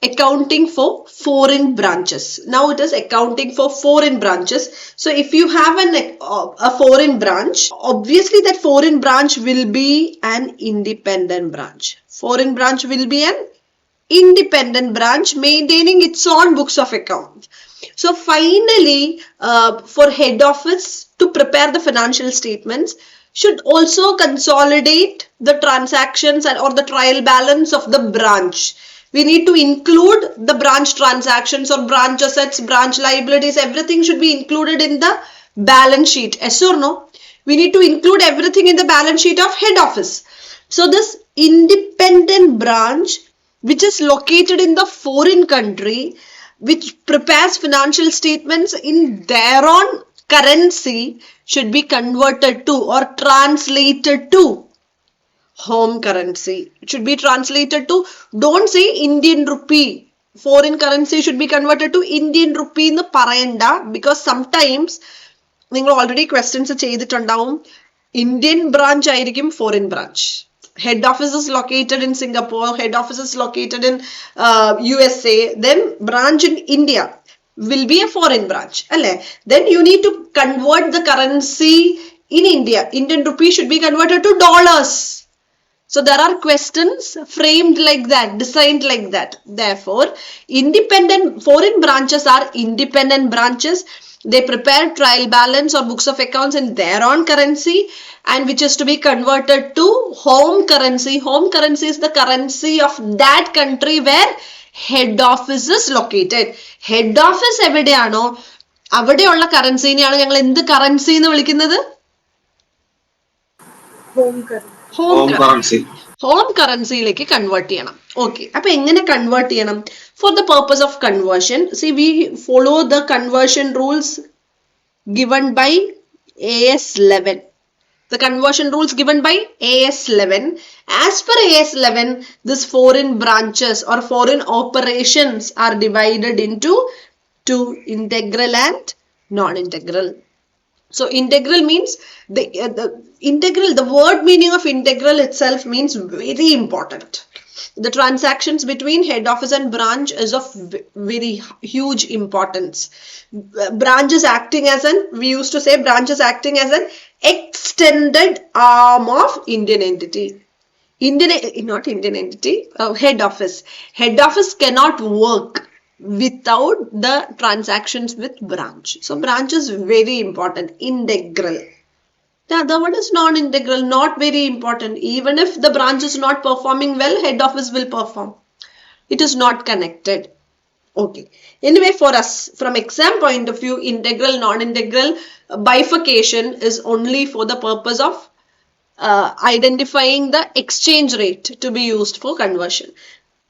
accounting for foreign branches. Now it is accounting for foreign branches. So if you have a foreign branch, obviously that foreign branch will be an independent branch. Foreign branch will be an independent branch maintaining its own books of account. So finally, for head office to prepare the financial statements, should also consolidate the transactions or the trial balance of the branch. We need to include the branch transactions or branch assets, branch liabilities, everything should be included in the balance sheet. Yes or no? We need to include everything in the balance sheet of head office. So this independent branch, which is located in the foreign country, which prepares financial statements in their own currency, should be converted to or translated to home currency. It should be translated to, don't say Indian rupee. Foreign currency should be converted to Indian rupee എന്ന് പറയണ്ട, because sometimes നിങ്ങൾ already questions ചെയ്തിട്ടുണ്ടാവും. Indian branch ആയിരിക്കും foreign branch. Head office is located in Singapore, head office is located in USA, then branch in India will be a foreign branch. Then you need to convert the currency in India. Indian rupee should be converted to dollars. So there are questions framed like that, designed like that. Therefore, independent foreign branches are independent branches. They prepare trial balance or books of accounts in their own currency, and which is to be converted to home currency. Home currency is the currency of that country where head office is located. Head office എവിടെയാണോ അവിടെയുള്ള കറൻസിനെയാണ് ഞങ്ങൾ എന്ത് currency എന്ന് വിളിക്കുന്നത്? Home കറൻസിയിലേക്ക് convert ചെയ്യണം. Okay, അപ്പൊ എങ്ങനെ കൺവേർട്ട് ചെയ്യണം? For the purpose of conversion, see we follow the conversion rules given by AS 11. The conversion rules given by AS 11. As per AS 11, these foreign branches or foreign operations are divided into two, integral and non-integral. So integral means the word meaning of integral itself means very important. The transactions between head office and branch is of very huge importance. Branch is acting as we used to say branch is acting as an extended arm of Indian entity. Head office. Head office cannot work without the transactions with branch. So branch is very important. Integral. The other one is non-integral, not very important. Even if the branch is not performing well, head office will perform. It is not connected. Okay. Anyway, for us, from exam point of view, integral, non-integral bifurcation is only for the purpose of identifying the exchange rate to be used for conversion.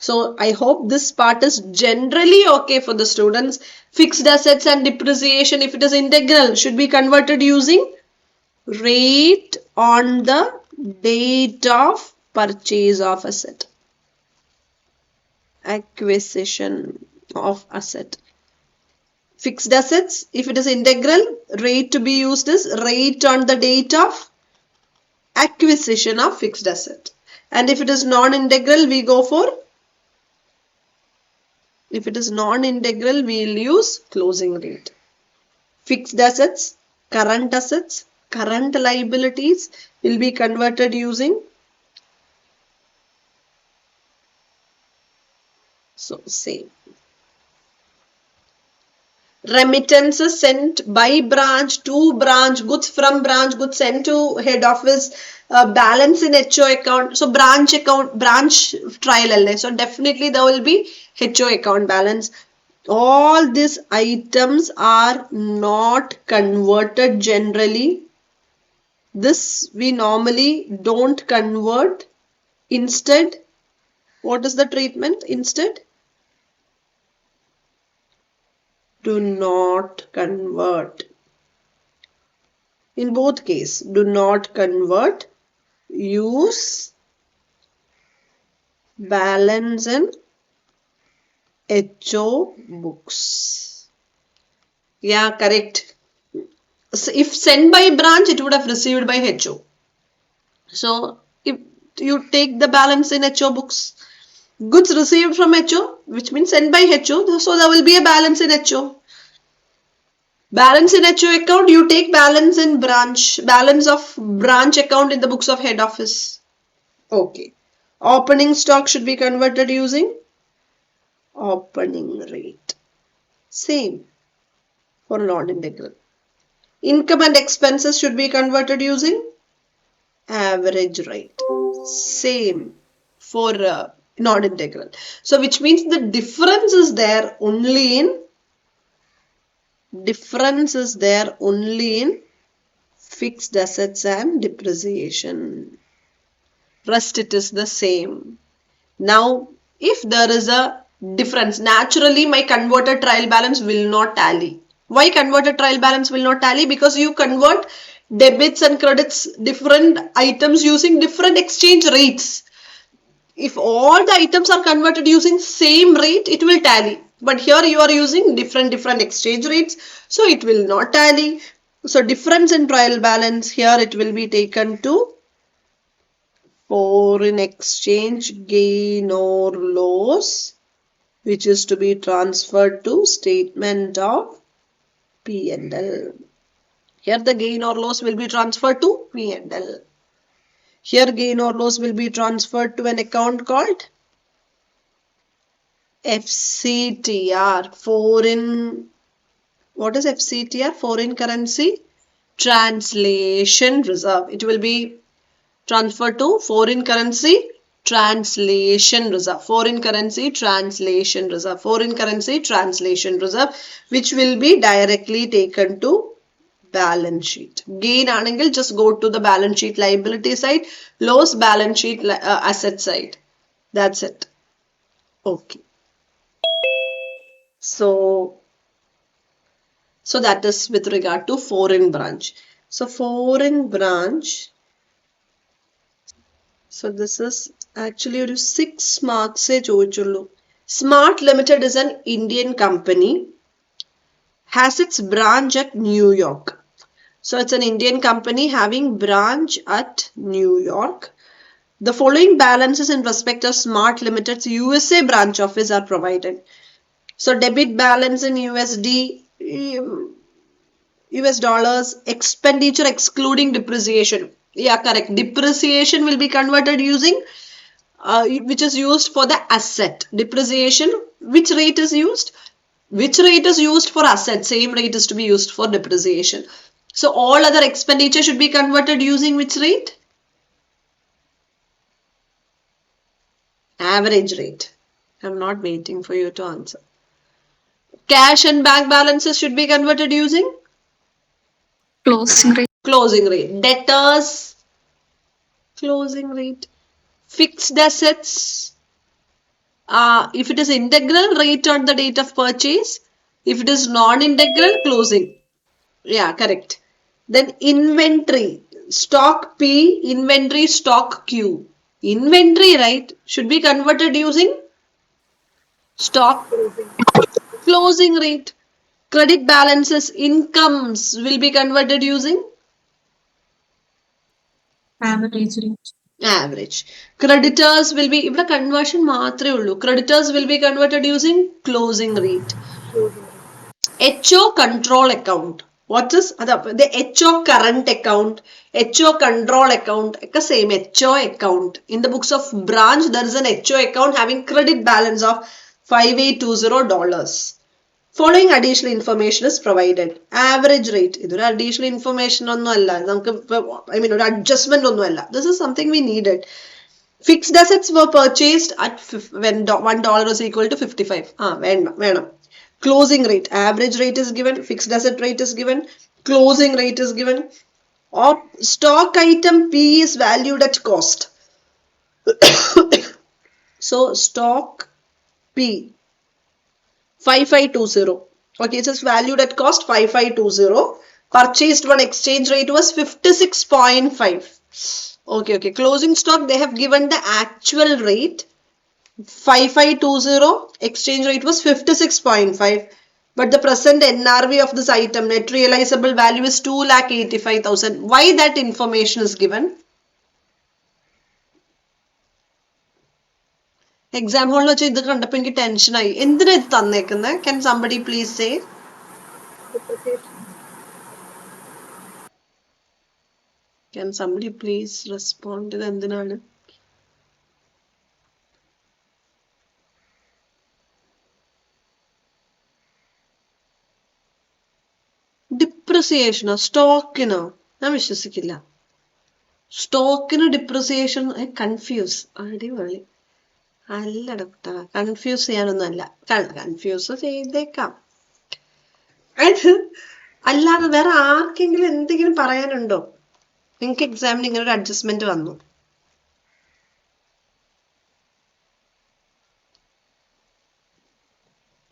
So I hope this part is generally okay for the students. Fixed assets and depreciation, if it is integral, should be converted using rate on the date of purchase of asset. Acquisition of asset. Fixed assets, if it is integral, rate to be used is rate on the date of acquisition of fixed asset. And if it is non-integral, we go for, if it is non-integral, we will use closing rate. Fixed assets, current liabilities will be converted using, so same. Remittances sent by branch to branch, goods from branch, goods sent to head office, balance in HO account. So branch trial alle. So definitely there will be HO account balance. All these items are not converted generally. This we normally don't convert. Instead, what is the treatment? Instead, do not convert. In both cases, do not convert. Use balance in HO books. Yeah, correct. So if sent by branch, it would have received by HO. So if you take the balance in HO books, Goods received from HO, which means sent by HO. So there will be a balance in HO. Balance in HO account, you take balance in branch. Balance of branch account in the books of head office. Okay. Opening stock should be converted using opening rate. Same for non-integral. Income and expenses should be converted using average rate. Same for non-integral. So which means the difference is there only in fixed assets and depreciation. Rest it is the same. Now if there is a difference, naturally my converted trial balance will not tally. Why converted trial balance will not tally? Because you convert debits and credits, different items using different exchange rates. If all the items are converted using same rate, it will tally. But here you are using different exchange rates, so it will not tally. So difference in trial balance, here it will be taken to foreign exchange gain or loss, which is to be transferred to statement of P&L. Here the gain or loss will be transferred to P&L. Here gain or loss will be transferred to an account called FCTR. What is FCTR? Foreign Currency Translation Reserve. It will be transferred to Foreign Currency Translation Reserve. Foreign Currency Translation Reserve. Foreign Currency Translation Reserve, which will be directly taken to balance sheet. Gain angle, just go to the balance sheet liability side. Loss, balance sheet asset side. That's it. Okay. So that is with regard to foreign branch. So foreign branch. So this is actually ഒരു 6 marks ചോദിച്ചുള്ളൂ. Smart Limited is an Indian company, has its branch at New York. So it's an Indian company having branch at New York. The following balances in respect of Smart Limited's USA branch office are provided. So debit balance in USD, US dollars, expenditure excluding depreciation. Yeah, correct. Depreciation will be converted using, which is used for the asset. Depreciation, which rate is used? Which rate is used for asset? Same rate is to be used for depreciation. So all other expenditure should be converted using which rate? Average rate. I'm not waiting for you to answer. Cash and bank balances should be converted using? Closing rate. Closing rate. Debtors, closing rate. Fixed assets, if it is integral, rate on the date of purchase. If it is non-integral, closing. Yeah, correct. Then inventory, stock P, inventory stock Q. Inventory, right, should be converted using stock closing rate. Credit balances, incomes will be converted using Average rate. average. Creditors will be, if the conversion മാത്രമേ ഉള്ളൂ. Creditors will be converted using closing rate. HO control account. What is the HO current account, HO control account, same HO account. In the books of branch, there is an HO account having credit balance of $5820. Following additional information is provided. Average rate. This is additional information. I mean, adjustment. This is something we needed. Fixed assets were purchased at when $1 is equal to 55. Closing rate. Average rate is given. Fixed asset rate is given. Closing rate is given. Or stock item P is valued at cost. So stock P 5520. Okay, it is valued at cost 5520. Purchased one exchange rate was 56.5. Okay. Closing stock, they have given the actual rate 5520. Exchange rate was 56.5. But the present NRV of this item, net realizable value, is 2,85,000. Why that information is given? Exam ഹോളിൽ വെച്ച് ഇത് കണ്ടപ്പോൾ എനിക്ക് ടെൻഷനായി. എന്തിനാ ഇത് തന്നേക്കുന്നത്? Can somebody please say? Can somebody please respond? ഇത് എന്തിനാണ്? ഡിപ്രിസിയേഷനോ? സ്റ്റോക്കിനോ? ഞാൻ വിശ്വസിക്കില്ല. സ്റ്റോക്കിന് ഡിപ്രിസിയേഷൻ? കൺഫ്യൂസ്. അടിപൊളി. അല്ല ഡോക്ടർ, കൺഫ്യൂസ് ചെയ്യാനൊന്നും അല്ല. കൺഫ്യൂസ് ചെയ്തേക്കാം. അല്ലാതെ വേറെ ആർക്കെങ്കിലും എന്തെങ്കിലും പറയാനുണ്ടോ? നിങ്ങൾക്ക് എക്സാമിന് ഇങ്ങനെ ഒരു അഡ്ജസ്റ്റ്മെന്റ് വന്നു.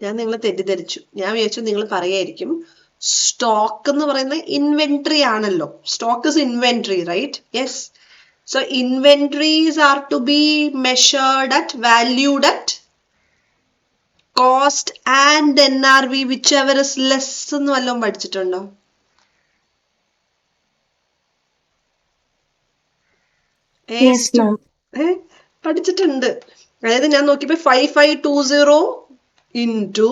ഞാൻ നിങ്ങളെ തെറ്റിദ്ധരിച്ചു. ഞാൻ വിചാരിച്ചു നിങ്ങൾ പറയായിരിക്കും സ്റ്റോക്ക് എന്ന് പറയുന്ന ഇൻവെന്ററി ആണല്ലോ. Stock is inventory, right? Yes. So inventories are to be measured at, valued at cost and NRV, whichever is less എന്ന് വല്ലതും പഠിച്ചിട്ടുണ്ടോ? പഠിച്ചിട്ടുണ്ട്. അതായത് ഞാൻ നോക്കിയപ്പോ 5520 into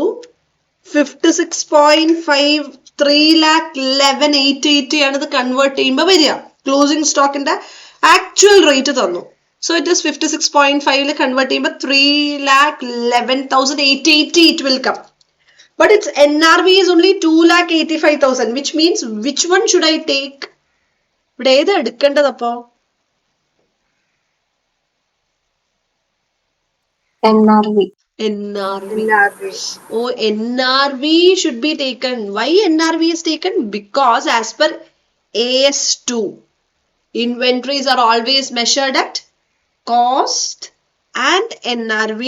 56.53,11,880 ആണ് ഇത് കൺവേർട്ട് ചെയ്യുമ്പോൾ വരിക. ക്ലോസിംഗ് സ്റ്റോക്കിന്റെ ആക്ച്വൽ റേറ്റ് തന്നു. സോ ഇറ്റ് ഇസ് 56.5 കൺവേർട്ട് ചെയ്യുമ്പോൾ 3,11,880 it will come. But its NRV is only 2,85,000, which means which one should I take? ഇവിടെ ഏത് എടുക്കേണ്ടത് അപ്പോ? NRV. Oh, NRV should be taken. Why NRV is taken? Because as per AS2, inventories are always measured at cost and NRV,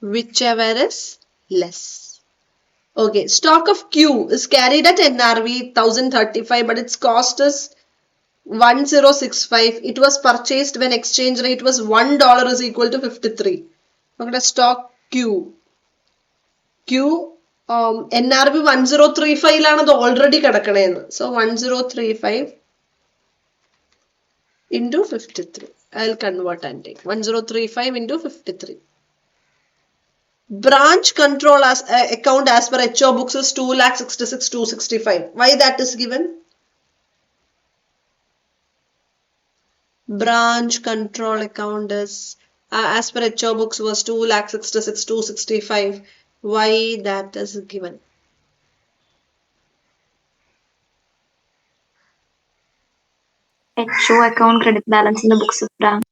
whichever is less. Okay, stock of Q is carried at NRV 1035, but its cost is 1065. It was purchased when exchange rate was $1 is equal to 53. Okay, stock Q. NRV 1035 ലാണ് അത് already കിടക്കണേന്ന്. So 1035 into 53. I'll convert and take 1035 into 53. Branch control as account as per HO books is 2,66,265. Why that is given? Branch control account is as per HO books was 2,66,265. Why that is given? HO account credit balance in the books of branch.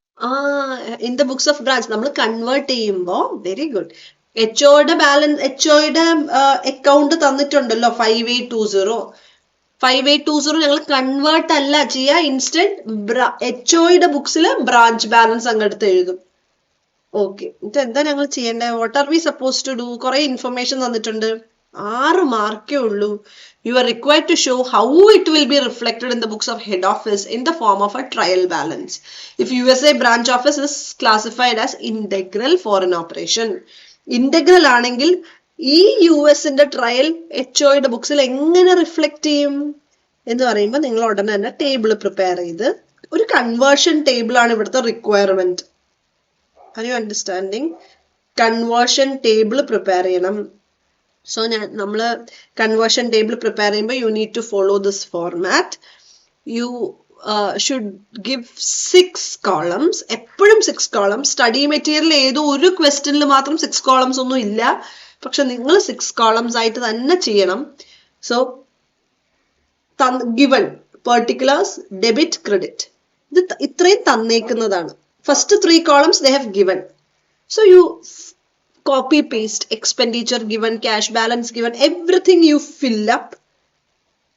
In the books of branch നമ്മൾ convert ചെയ്യുമ്പോൾ very good. HOയുടെ balance, HOയുടെ account തന്നിട്ടുണ്ടല്ലോ 5820 ഞങ്ങൾ convert അല്ല ചെയ്യുക. Instant HOയുടെ ബുക്സിൽ ബ്രാഞ്ച് ബാലൻസ് അങ്ങെടുത്ത് എഴുതും. ഓക്കെ, ഇത് എന്താ ഞങ്ങൾ ചെയ്യേണ്ടത്? What are we suppose to do? കുറെ ഇൻഫർമേഷൻ തന്നിട്ടുണ്ട്. 6 മാർക്കേ ഉള്ളൂ. You are required to show how it will be reflected in the books of head office in the form of a trial balance. If USA branch office is classified as integral foreign operation, integral ആണെങ്കിൽ ഈ യുഎസിന്റെ trial HOയുടെ ബുക്സിൽ എങ്ങനെ reflect ചെയ്യും എന്ന് പറയുമ്പോൾ നിങ്ങൾ ഉടനെ തന്നെ table prepare ചെയ്ത്, ഒരു കൺവേർഷൻ ടേബിൾ ആണ് ഇവിടുത്തെ requirement. Are you understanding? Conversion table prepare ചെയ്യണം. സോ നമ്മൾ കൺവേർഷൻ ടേബിൾ പ്രിപ്പയർ ചെയ്യുമ്പോൾ you need to follow this format. You should give 6 columns. എപ്പോഴും 6 കോളംസ്. സ്റ്റഡി മെറ്റീരിയൽ ഏതോ ഒരു ക്വസ്റ്റ്യനിൽ മാത്രം 6 കോളംസ് ഒന്നും ഇല്ല, പക്ഷെ നിങ്ങൾ 6 കോളംസ് ആയിട്ട് തന്നെ ചെയ്യണം. So given particulars, debit, credit, ഇത് ഇത്രയും തന്നേക്കുന്നതാണ്. First 3 columns they have given. So you copy paste expenditure given, cash balance given, everything you fill up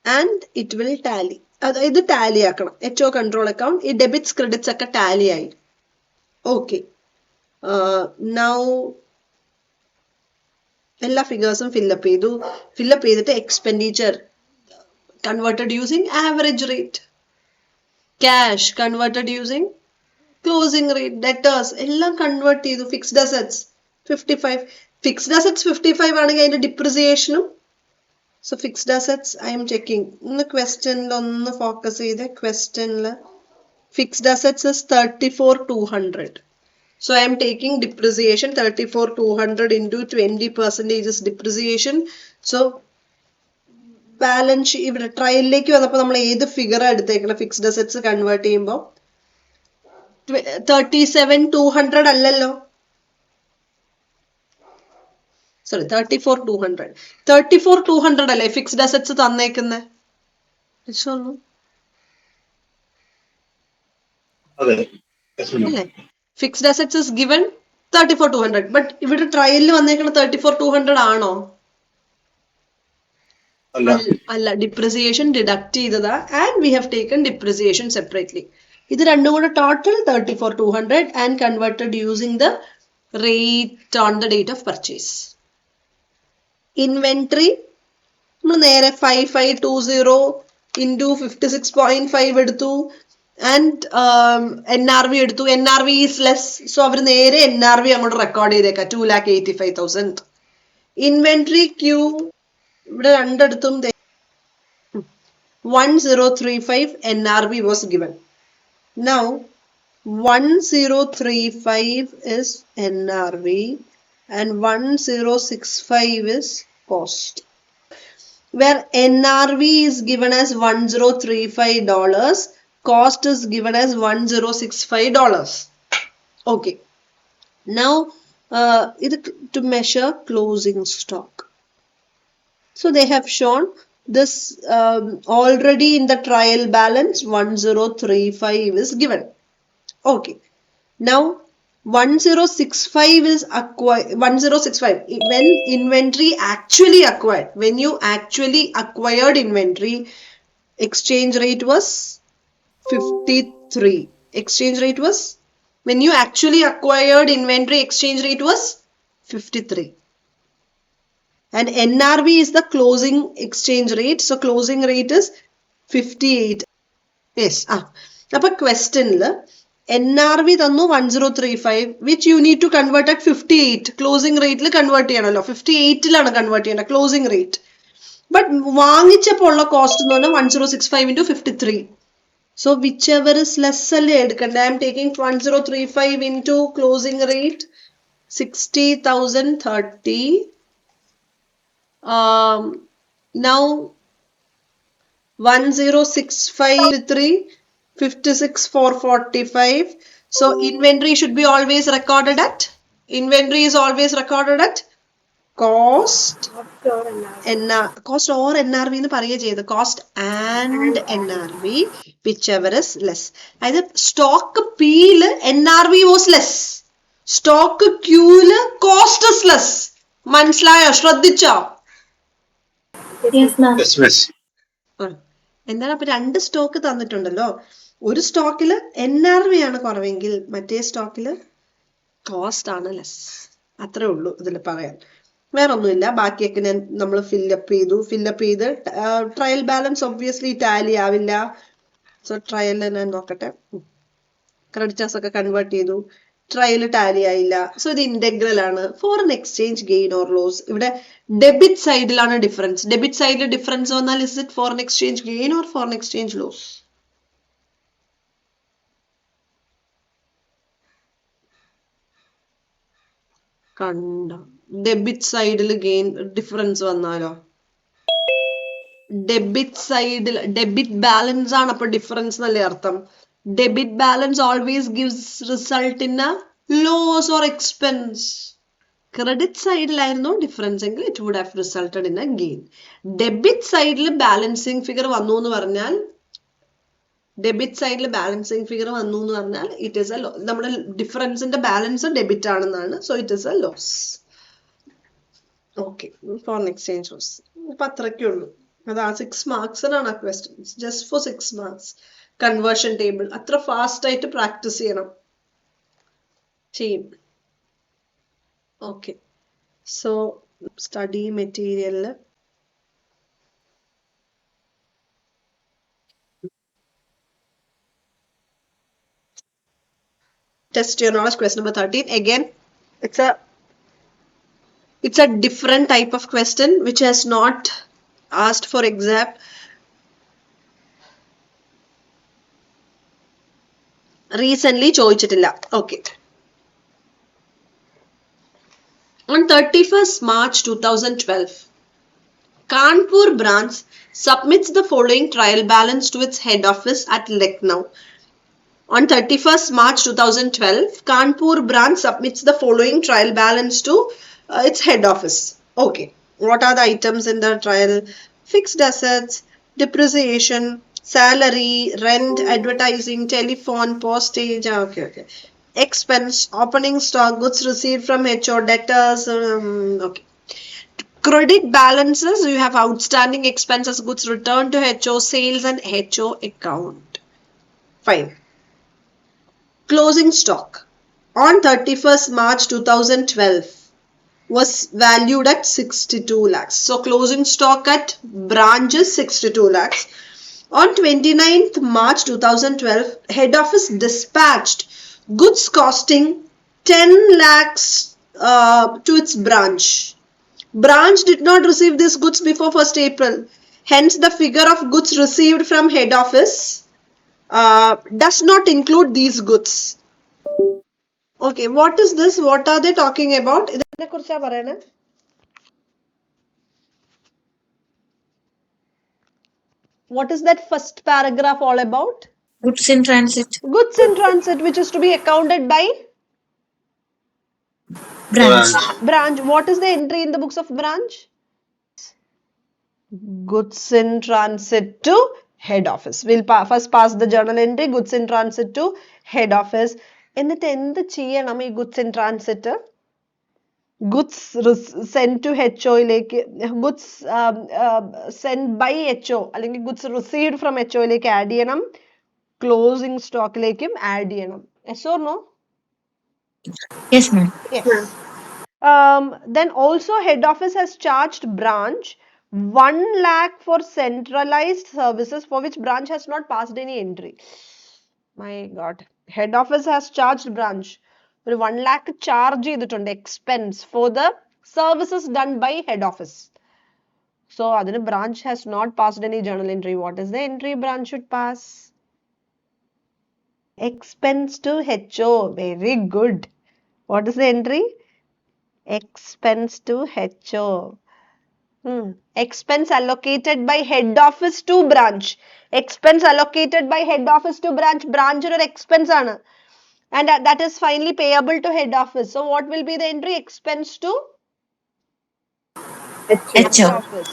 and it will tally. ഇത് ടാലി ആക്കണം. HO കൺട്രോൾ അക്കൗണ്ട്, ഈ debits credits ഒക്കെ tally ആയി. Okay, now എല്ലാ ഫിഗേഴ്സും fill up ചെയ്തു. Fill up ചെയ്തിട്ട് expenditure converted using average rate, cash converted using closing rate, debtors എല്ലാം കൺവേർട്ട് ചെയ്തു. Fixed assets 55. ഫിക്സ്ഡ് അസറ്റ്സ് 55 ആണെങ്കിൽ അതിന്റെ ഡിപ്രിസിയേഷനും. So fixed assets I am checking. ഇന്ന് ക്വസ്റ്റ്യനിൽ ഒന്ന് ഫോക്കസ് ചെയ്ത്, ക്വസ്റ്റ്യനിൽ fixed assets is 34,200. So I am taking depreciation 34,200 into 20% is depreciation. So balance sheet ഇവിടെ ട്രയലിലേക്ക് വന്നപ്പോൾ നമ്മൾ ഏത് ഫിഗർ എടുത്തേക്കണം ഫിക്സ്ഡ് അസറ്റ്സ് കൺവേർട്ട് ചെയ്യുമ്പോൾ 37,200 അല്ലല്ലോ, സോറി 34,200 അല്ലേ ഫിക്സ്ഡ് അസറ്റ്സ് തന്നേക്കുന്നത്. അല്ലേ, fixed assets is given 34,200. But ഇവിടെ ട്രയലിൽ വന്നേക്കുന്നത് 34,200 ആണോ? അല്ല, ഡിപ്രിസിയേഷൻ ഡിഡക്ട് ചെയ്തതാ and we have taken depreciation separately. ഇത് രണ്ടും കൂടെ total 34,200 and converted using the rate on the date of purchase. Inventory നമ്മൾ നേരെ 5520 ഇൻറ്റു 56.5 എടുത്തു ആൻഡ് NRV എടുത്തു. NRV ഈസ് ലെസ്, സോ അവർ നേരെ NRV അങ്ങോട്ട് റെക്കോർഡ് ചെയ്തേക്കാം 2,85,000. ഇൻവെന്ററി ക്യൂ ഇവിടെ രണ്ടിടത്തും 1035 NRV was given. Now 1035 is NRV and 1065 is cost. Where NRV is given as $1035, cost is given as $1065. Okay. Now to measure closing stock. So they have shown this already in the trial balance 1035 is given. Okay. Now 1065 is acquired. 1065 when inventory actually acquired. When you actually acquired inventory, exchange rate was 53. Exchange rate was, when you actually acquired inventory, exchange rate was 53. And NRV is the closing exchange rate. So closing rate is 58. Yes. Now question NRV തന്നു 1035 which you need to convert at 58. Closing rate convert ചെയ്യണല്ലോ, 58 convert ചെയ്യണം closing rate. But വാങ്ങിച്ചപ്പോൾ ഉള്ള cost എന്ന് പറഞ്ഞാൽ 1065 into 53. So whichever is less അല്ലേ എടുക്കണ്ടേ. I am taking 1035 into closing rate 60,030. Now 1065 56,445. So inventory should be always recorded at, inventory is always recorded at cost cost or NRV എന്ന് പറയുക ചെയ്ത് cost and NRV whichever is less. അതായത് stock Pയില് NRV was less, stock Qയില് cost is less. മനസ്സിലായോ? ശ്രദ്ധിച്ചോ? എന്താണ് അപ്പൊ രണ്ട് സ്റ്റോക്ക് തന്നിട്ടുണ്ടല്ലോ. ഒരു സ്റ്റോക്കില് NRV ആണ് കുറവെങ്കിൽ മറ്റേ സ്റ്റോക്കില് കോസ്റ്റ് ആണ് ലെസ്. അത്രേ ഉള്ളൂ ഇതിൽ പറയാൻ, വേറൊന്നുമില്ല. ബാക്കിയൊക്കെ ഞാൻ നമ്മൾ ഫില്ലപ്പ് ചെയ്ത് ട്രയൽ ബാലൻസ് ഒബ്വിയസ്ലി ടാലി ആവില്ല. സോ ട്രയലിൽ ഞാൻ നോക്കട്ടെ. ക്രെഡിറ്റേഴ്സ് ഒക്കെ കൺവേർട്ട് ചെയ്തു, ട്രയൽ ടാലി ആയില്ല. സോ ഇത് ഇന്റഗ്രൽ ആണ്. Foreign exchange gain or loss, ഇവിടെ ഡെബിറ്റ് സൈഡിലാണ് ഡിഫറൻസ്. ഡെബിറ്റ് സൈഡിൽ ഡിഫറൻസ് വന്നാൽ is it foreign exchange gain or foreign exchange loss? കണ്ട ഡെബിറ്റ് സൈഡിൽ ഗെയിൻ ഡിഫറൻസ് വന്നാലോ? ഡെബിറ്റ് സൈഡിൽ ഡെബിറ്റ് ബാലൻസ് ആണ് അപ്പൊ ഡിഫറൻസ് എന്നല്ലേ അർത്ഥം. Debit balance always gives result in a loss or expense. Credit സൈഡിലായിരുന്നു ഡിഫറൻസ് എങ്കിൽ it would have resulted in a gain. Debit സൈഡിൽ ബാലൻസിങ് ഫിഗർ വന്നു എന്ന് പറഞ്ഞാൽ ഇറ്റ് ഈസ് എ നമ്മുടെ ഡിഫറൻസിന്റെ ബാലൻസ് ഡെബിറ്റ് ആണെന്നാണ്. So it is a loss. Okay, foreign exchange loss. അപ്പൊ അത്രയ്ക്കേ ഉള്ളൂ. അതാ 6 മാർക്സിനാണ് ആ question, just for 6 marks. Conversion table അത്ര ഫാസ്റ്റ് ആയിട്ട് പ്രാക്ടീസ് ചെയ്യും. ഓക്കെ, സോ സ്റ്റഡി മെറ്റീരിയലില് test your knowledge. Question number 13. Again, it's a different type of question which has not asked for exam. Recently ചോദിച്ചിട്ടില്ല. Okay. On 31st March 2012, Kanpur branch submits the following trial balance to its head office at Lucknow. On 31st March 2012, Kanpur branch submits the following trial balance to its head office. Okay, what are the items in the trial? Fixed assets, depreciation, salary, rent, advertising, telephone, postage. Okay. Expense, opening stock, goods received from HO, debtors. Okay. Credit balances, you have outstanding expenses, goods returned to HO, sales and HO account. Fine. Closing stock on 31st March 2012 was valued at 62 lakhs. So closing stock at branches 62 lakhs. On 29th March 2012, head office dispatched goods costing 10 lakhs to its branch. Branch did not receive these goods before 1st April. Hence, the figure of goods received from head office does not include these goods. Okay, what is this? What are they talking about? ഇതിനെ കുറിച്ചാ പറയണേ? What is that first paragraph all about? Goods in transit. Goods in transit, which is to be accounted by Branch. branch. What is the entry in the books of branch? Goods in transit to head office. We'll first pass the journal entry, goods in transit to head office. എന്നിട്ട് എന്ത് ചെയ്യണം ഈ goods in transit? Goods sent to HO-യിലേക്ക്, goods sent by HO അല്ലെങ്കിൽ goods received from HO-യിലേക്ക് add ചെയ്യണം, closing stock-ലേക്കും add ചെയ്യണം. Yes or no? Yes, ma'am. Yes. Then also head office has charged branch 1 lakh for centralized services for which branch has not passed any entry. My God. Head office has charged branch ഒരു 1 lakh charge ചെയ്തിട്ടുണ്ട് expense for the services done by head office. So അതിന് branch has not passed any journal entry. What is the entry branch should pass? Expense to HO. Very good. What is the entry? Expense to HO. Expense allocated by head office to branch. Expense allocated by head office to branch. Branch ഒരു expense ആണ്. And that is finally payable to head office. So what will be the entry? Expense to head HO. office.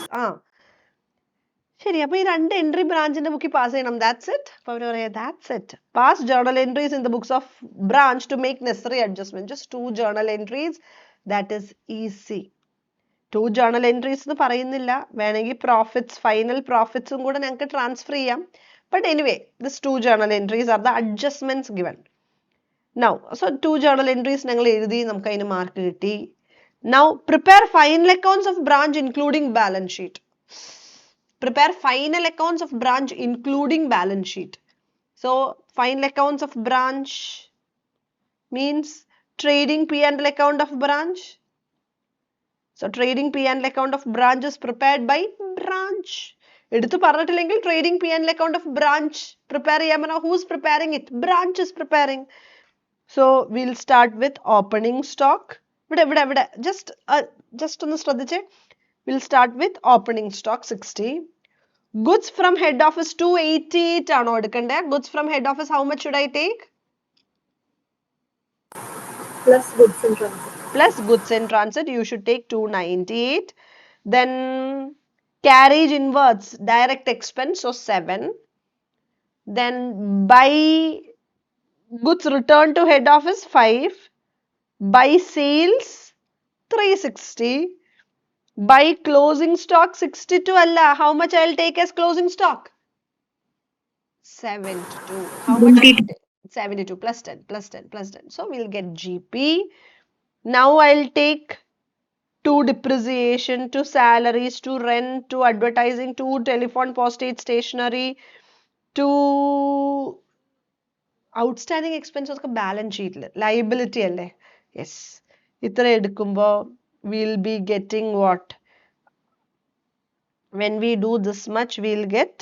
ശരി, അപ്പോൾ ഈ രണ്ട് entry ബ്രാഞ്ചിന്റെ ബുക്കിൽ pass ചെയ്യണം. That's it. അപ്പോൾ അവർ പറയാം that's it. Pass journal entries in the books of branch to make necessary adjustment. Just 2 journal entries. That is easy. 2 journal entries എന്ന് പറയുന്നില്ല, വേണമെങ്കിൽ പ്രോഫിറ്റ്സ്, ഫൈനൽ പ്രോഫിറ്റ്സും കൂടെ ഞങ്ങൾക്ക് ട്രാൻസ്ഫർ ചെയ്യാം. But anyway this 2 journal entries R the adjustments given. Now so 2 journal entries ഞങ്ങൾ എഴുതി, നമുക്ക് അതിന് മാർക്ക് കിട്ടി. Now prepare final accounts of branch including balance sheet. Prepare final accounts of branch including balance sheet. So final accounts of branch means trading P&L account of branch. So trading P&L account of branch is prepared by branch. എടുത്തു പറഞ്ഞിട്ടില്ലെങ്കിൽ trading P&L account of branch prepare ചെയ്യാൻ പറഞ്ഞാൽ who is preparing it? Branch is preparing. So we'll start with opening stock. ഇവിടെ just ഒന്ന് ശ്രദ്ധിച്ചേ. We'll start with opening stock 60. Goods from head office 288 ആണോ എടുക്കണ്ടേ? Goods from head office how much should I take? Plus goods in transit. Plus goods in transit you should take 298. Then carriage inwards direct expense, so 7. Then by goods returned to head office 5. By sales 360. By closing stock 62 alla. How much I'll take as closing stock? 72. How much? 72 plus 10 plus 10 plus 10. So we'll get GP. Now I'll take to depreciation, to salaries, to rent, to advertising, to telephone, postage, stationery, to outstanding expenses of balance sheet. Liability alle. Yes. ഇത്ര എടുക്കുമ്പോൾ we'll be getting what? When we do this much, we'll get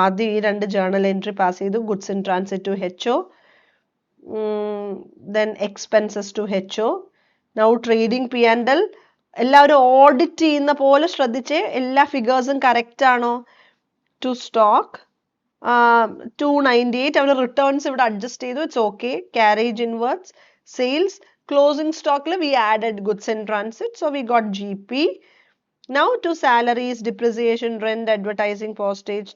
ആദ്യം ഈ രണ്ട് journal entry pass ചെയ്തു. goods in transit to HO. then expenses to HO. Now trading P&L എല്ലാവരും audit ചെയ്യുന്ന പോലെ ശ്രദ്ധിച്ചേ, എല്ലാ ഫിഗേഴ്സും കറക്റ്റ് ആണോ? To stock 298, അവർ റിട്ടേൺസ് ഇവിടെ അഡ്ജസ്റ്റ് ചെയ്തു, it's okay. Carriage inwards, sales, closing stock we added goods in transit, so we got GP. Now to salaries, depreciation, rent, advertising, postage,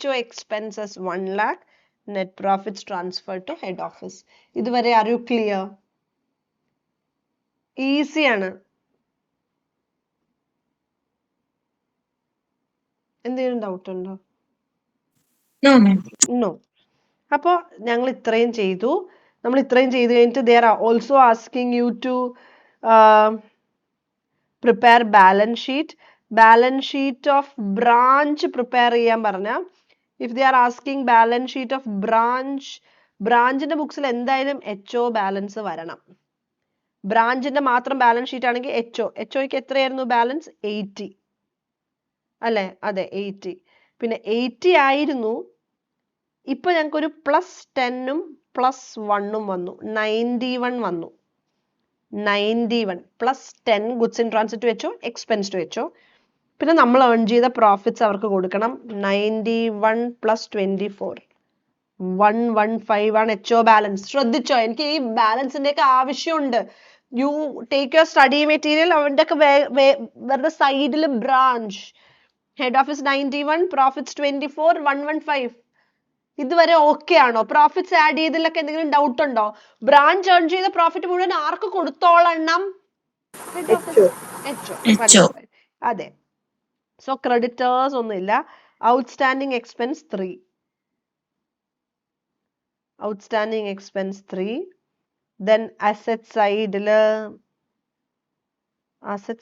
HO expenses 1 lakh, net profits transferred to head office. ഇതുവരെ are you clear? Easy ആണ്. എന്തെങ്കിലും doubt ഉണ്ടോ? No, ma'am. No. അപ്പോൾ ഞങ്ങൾ ഇത്രയും ചെയ്തു. നമ്മൾ ഇത്രയും ചെയ്ത് കഴിഞ്ഞിട്ട് they are also asking you to prepare balance sheet. Balance sheet of branch prepare ചെയ്യാൻ പറഞ്ഞ, if they are asking balance sheet of branch, ബ്രാഞ്ചിന്റെ ബുക്സിൽ എന്തായാലും HO ബാലൻസ് വരണം. ബ്രാഞ്ചിന്റെ മാത്രം ബാലൻസ് ഷീറ്റ് ആണെങ്കിൽ HOയ്ക്ക് എത്രയായിരുന്നു ബാലൻസ്? 80 അല്ലേ? അതെ, 80. പിന്നെ 80 ആയിരുന്നു. ഇപ്പൊ ഞങ്ങൾക്ക് ഒരു +10ഉം +1ഉം വന്നു, 91 വന്നു. 91 +10 goods in transit to HO, expense to HO. പിന്നെ നമ്മൾ ഏൺ ചെയ്ത പ്രോഫിറ്റ്സ് അവർക്ക് കൊടുക്കണം. 91 + 24 115 ആണ് HO ബാലൻസ്. ശ്രദ്ധിച്ചോ, എനിക്ക് ഈ ബാലൻസിന്റെ ഒക്കെ ആവശ്യമുണ്ട്. You take your study material, അവന്റെ ഒക്കെ വെറുതെ സൈഡിൽ ബ്രാഞ്ച്, ഹെഡ് ഓഫീസ് 91, പ്രോഫിറ്റ്സ് 24, 115. ഇതുവരെ ഓക്കെ ആണോ? പ്രോഫിറ്റ്സ് ആഡ് ചെയ്തതിലൊക്കെ എന്തെങ്കിലും ഡൗട്ട് ഉണ്ടോ? ബ്രാഞ്ച് ഏൺ ചെയ്ത പ്രോഫിറ്റ് മുഴുവൻ ആർക്ക് കൊടുത്തോളണം? HO. അതെ. സോ ക്രെഡിറ്റേഴ്സ് ഒന്നുമില്ല. Outstanding expense 3. Outstanding expense 3. Then asset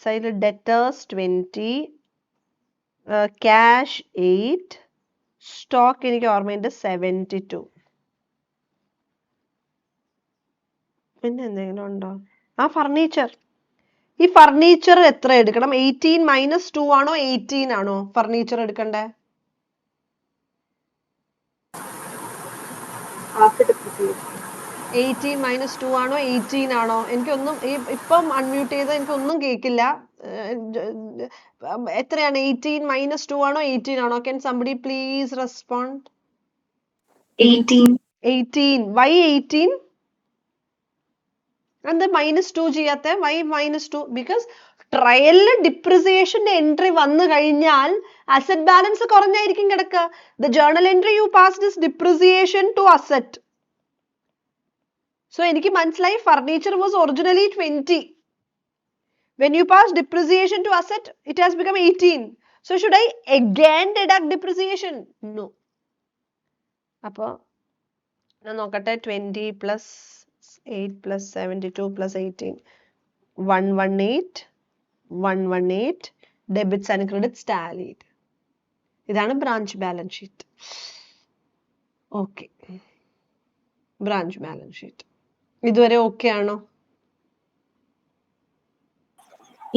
സൈഡിൽ ഡെറ്റേഴ്സ് 20, ക്യാഷ് 8, സ്റ്റോക്ക് എനിക്ക് ഓർമ്മയുണ്ട് 72. പിന്നെ എന്തെങ്കിലും ഉണ്ടോ? ഫർണിച്ചർ. ഈ ഫർണിച്ചർ എത്ര എടുക്കണം? 18 - 2 ആണോ 18 ആണോ ഫർണിച്ചർ എടുക്കണ്ടേ? After depreciation. 18 - 2 ആണോ 18 ആണോ? എനിക്കൊന്നും ഇപ്പം അൺമ്യൂട്ട് ചെയ്ത് എനിക്കൊന്നും കേൾക്കില്ല. എത്രയാണ്? 18 - 2 ആണോ 18 ആണോ? Can somebody please respond? 18. 18. Why 18? And the -2 ചെയ്യാത്ത? Why -2? Because ട്രയലില് ഡിപ്രിസിയേഷന്റെ എൻട്രി വന്നു കഴിഞ്ഞാൽ അസറ്റ് ബാലൻസ് കുറഞ്ഞായിരിക്കും കിടക്കുക. The journal entry you passed is depreciation to asset. So എനിക്ക് മനസ്സിലായി furniture was originally 20. When you pass depreciation to asset, it has become 18. So should I again deduct depreciation? No. അപ്പോൾ ഞാൻ നോക്കട്ടെ. 20 + 8 + 72 + 18, 118 debits and credits tallied. ഇതാണ് branch balance sheet. Okay, branch balance sheet ഇതുവരെ okay ആണോ?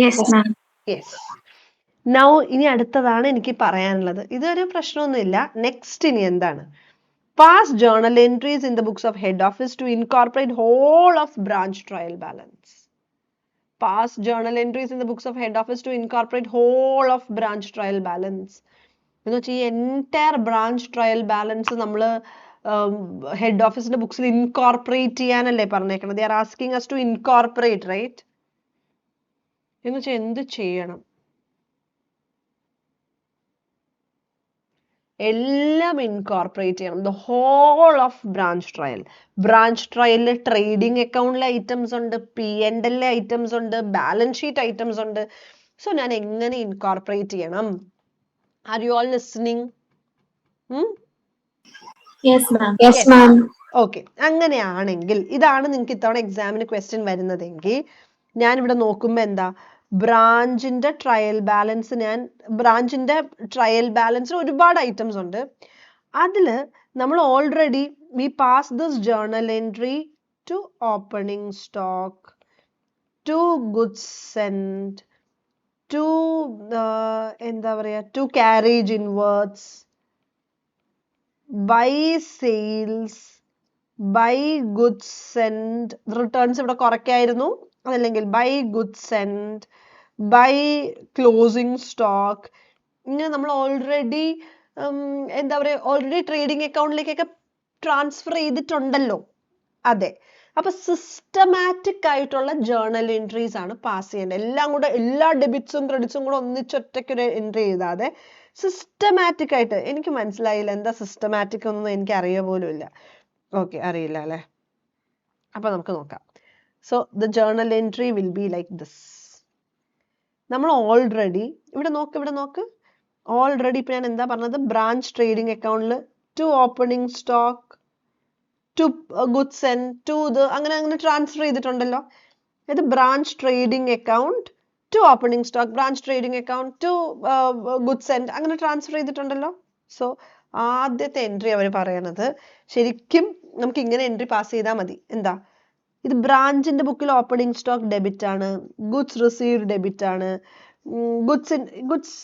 Yes, ma'am. Yes. Now ഇനി അടുത്തതാണ് എനിക്ക് പറയാനുള്ളത്. ഇതൊരു പ്രശ്നമൊന്നുമില്ല. നെക്സ്റ്റ് ഇനി എന്താണ്? Pass journal entries in the books of head office to incorporate whole of branch trial balance. Pass journal entries in the books of head office to incorporate whole of branch trial balance. എന്ന് വെച്ചാൽ ഈ entire branch trial balance നമ്മൾ head ഓഫീസിന്റെ ബുക്സിൽ incorporate ചെയ്യാനല്ലേ പറഞ്ഞേക്കണം. They are asking us to incorporate, right? എന്ന് വെച്ചാൽ എന്ത് ചെയ്യണം? എല്ലാം ഇൻകോർപ്പറേറ്റ് ചെയ്യണം. The whole of branch trial. Branch ട്രയലിൽ ട്രേഡിംഗ് അക്കൗണ്ടിലെ ഐറ്റംസ് ഉണ്ട്, P&L ഐറ്റംസ് ഉണ്ട്, ബാലൻസ് ഷീറ്റ് ഐറ്റംസ് ഉണ്ട്. സോ ഞാൻ എങ്ങനെ ഇൻകോർപ്പറേറ്റ് ചെയ്യണം? Are you all listening? Yes, ma'am. Yes, ma'am. Okay, അങ്ങനെയാണെങ്കിൽ ഇതാണ് നിങ്ങൾക്ക് ഇത്തവണ എക്സാമിന് ക്വസ്റ്റ്യൻ വരുന്നതെങ്കിൽ ഞാനിവിടെ നോക്കുമ്പോൾ എന്താ, ബ്രാഞ്ചിന്റെ ട്രയൽ ബാലൻസ്, ബ്രാഞ്ചിന്റെ ട്രയൽ ബാലൻസിൽ ഒരുപാട് ഐറ്റംസ് ഉണ്ട്. അതിൽ നമ്മൾ already we pass this journal entry to opening stock, to goods send, to എന്താ പറയുക, to carriage inwards, by sales, by goods send, returns ഇവിടെ കുറയ്ക്കായിരുന്നു, അതല്ലെങ്കിൽ by goods send, by closing stock. ഇങ്ങനെ നമ്മൾ ഓൾറെഡി എന്താ പറയുക, ഓൾറെഡി ട്രേഡിംഗ് അക്കൗണ്ടിലേക്കൊക്കെ ട്രാൻസ്ഫർ ചെയ്തിട്ടുണ്ടല്ലോ. അതെ, അപ്പൊ സിസ്റ്റമാറ്റിക് ആയിട്ടുള്ള ജേർണൽ എൻട്രീസ് ആണ് പാസ് ചെയ്യേണ്ടത്. എല്ലാം കൂടെ, എല്ലാ ഡെബിറ്റ്സും ക്രെഡിറ്റ്സും കൂടെ ഒന്നിച്ചൊറ്റയ്ക്കൊരു എൻട്രി ചെയ്താതെ സിസ്റ്റമാറ്റിക് ആയിട്ട്. എനിക്ക് മനസ്സിലായില്ല എന്താ സിസ്റ്റമാറ്റിക് ഒന്നും, എനിക്ക് അറിയ പോലും ഇല്ല. ഓക്കെ, അറിയില്ല അല്ലെ. അപ്പൊ നമുക്ക് നോക്കാം. So the journal entry will be like this. നമ്മൾ ഓൾറെഡി ഇവിടെ നോക്ക് ഓൾറെഡി ഇപ്പൊ ഞാൻ എന്താ പറഞ്ഞത്, ബ്രാഞ്ച് ട്രേഡിംഗ് അക്കൗണ്ടിൽ to opening stock, to goods and to ഇത് അങ്ങനെ ട്രാൻസ്ഫർ ചെയ്തിട്ടുണ്ടല്ലോ. ഇത് branch trading account to opening stock, branch trading account to goods and അങ്ങനെ ട്രാൻസ്ഫർ ചെയ്തിട്ടുണ്ടല്ലോ. സോ ആദ്യത്തെ എൻട്രി അവർ പറയണത്, ശരിക്കും നമുക്ക് ഇങ്ങനെ എൻട്രി പാസ് ചെയ്താൽ മതി. എന്താ, ഇത് ബ്രാഞ്ചിന്റെ ബുക്കിൽ ഓപ്പണിംഗ് സ്റ്റോക്ക് ഡെബിറ്റ് ആണ്, ഗുഡ്സ് റിസീവ്ഡ് ഡെബിറ്റ് ആണ്, ഗുഡ്സ്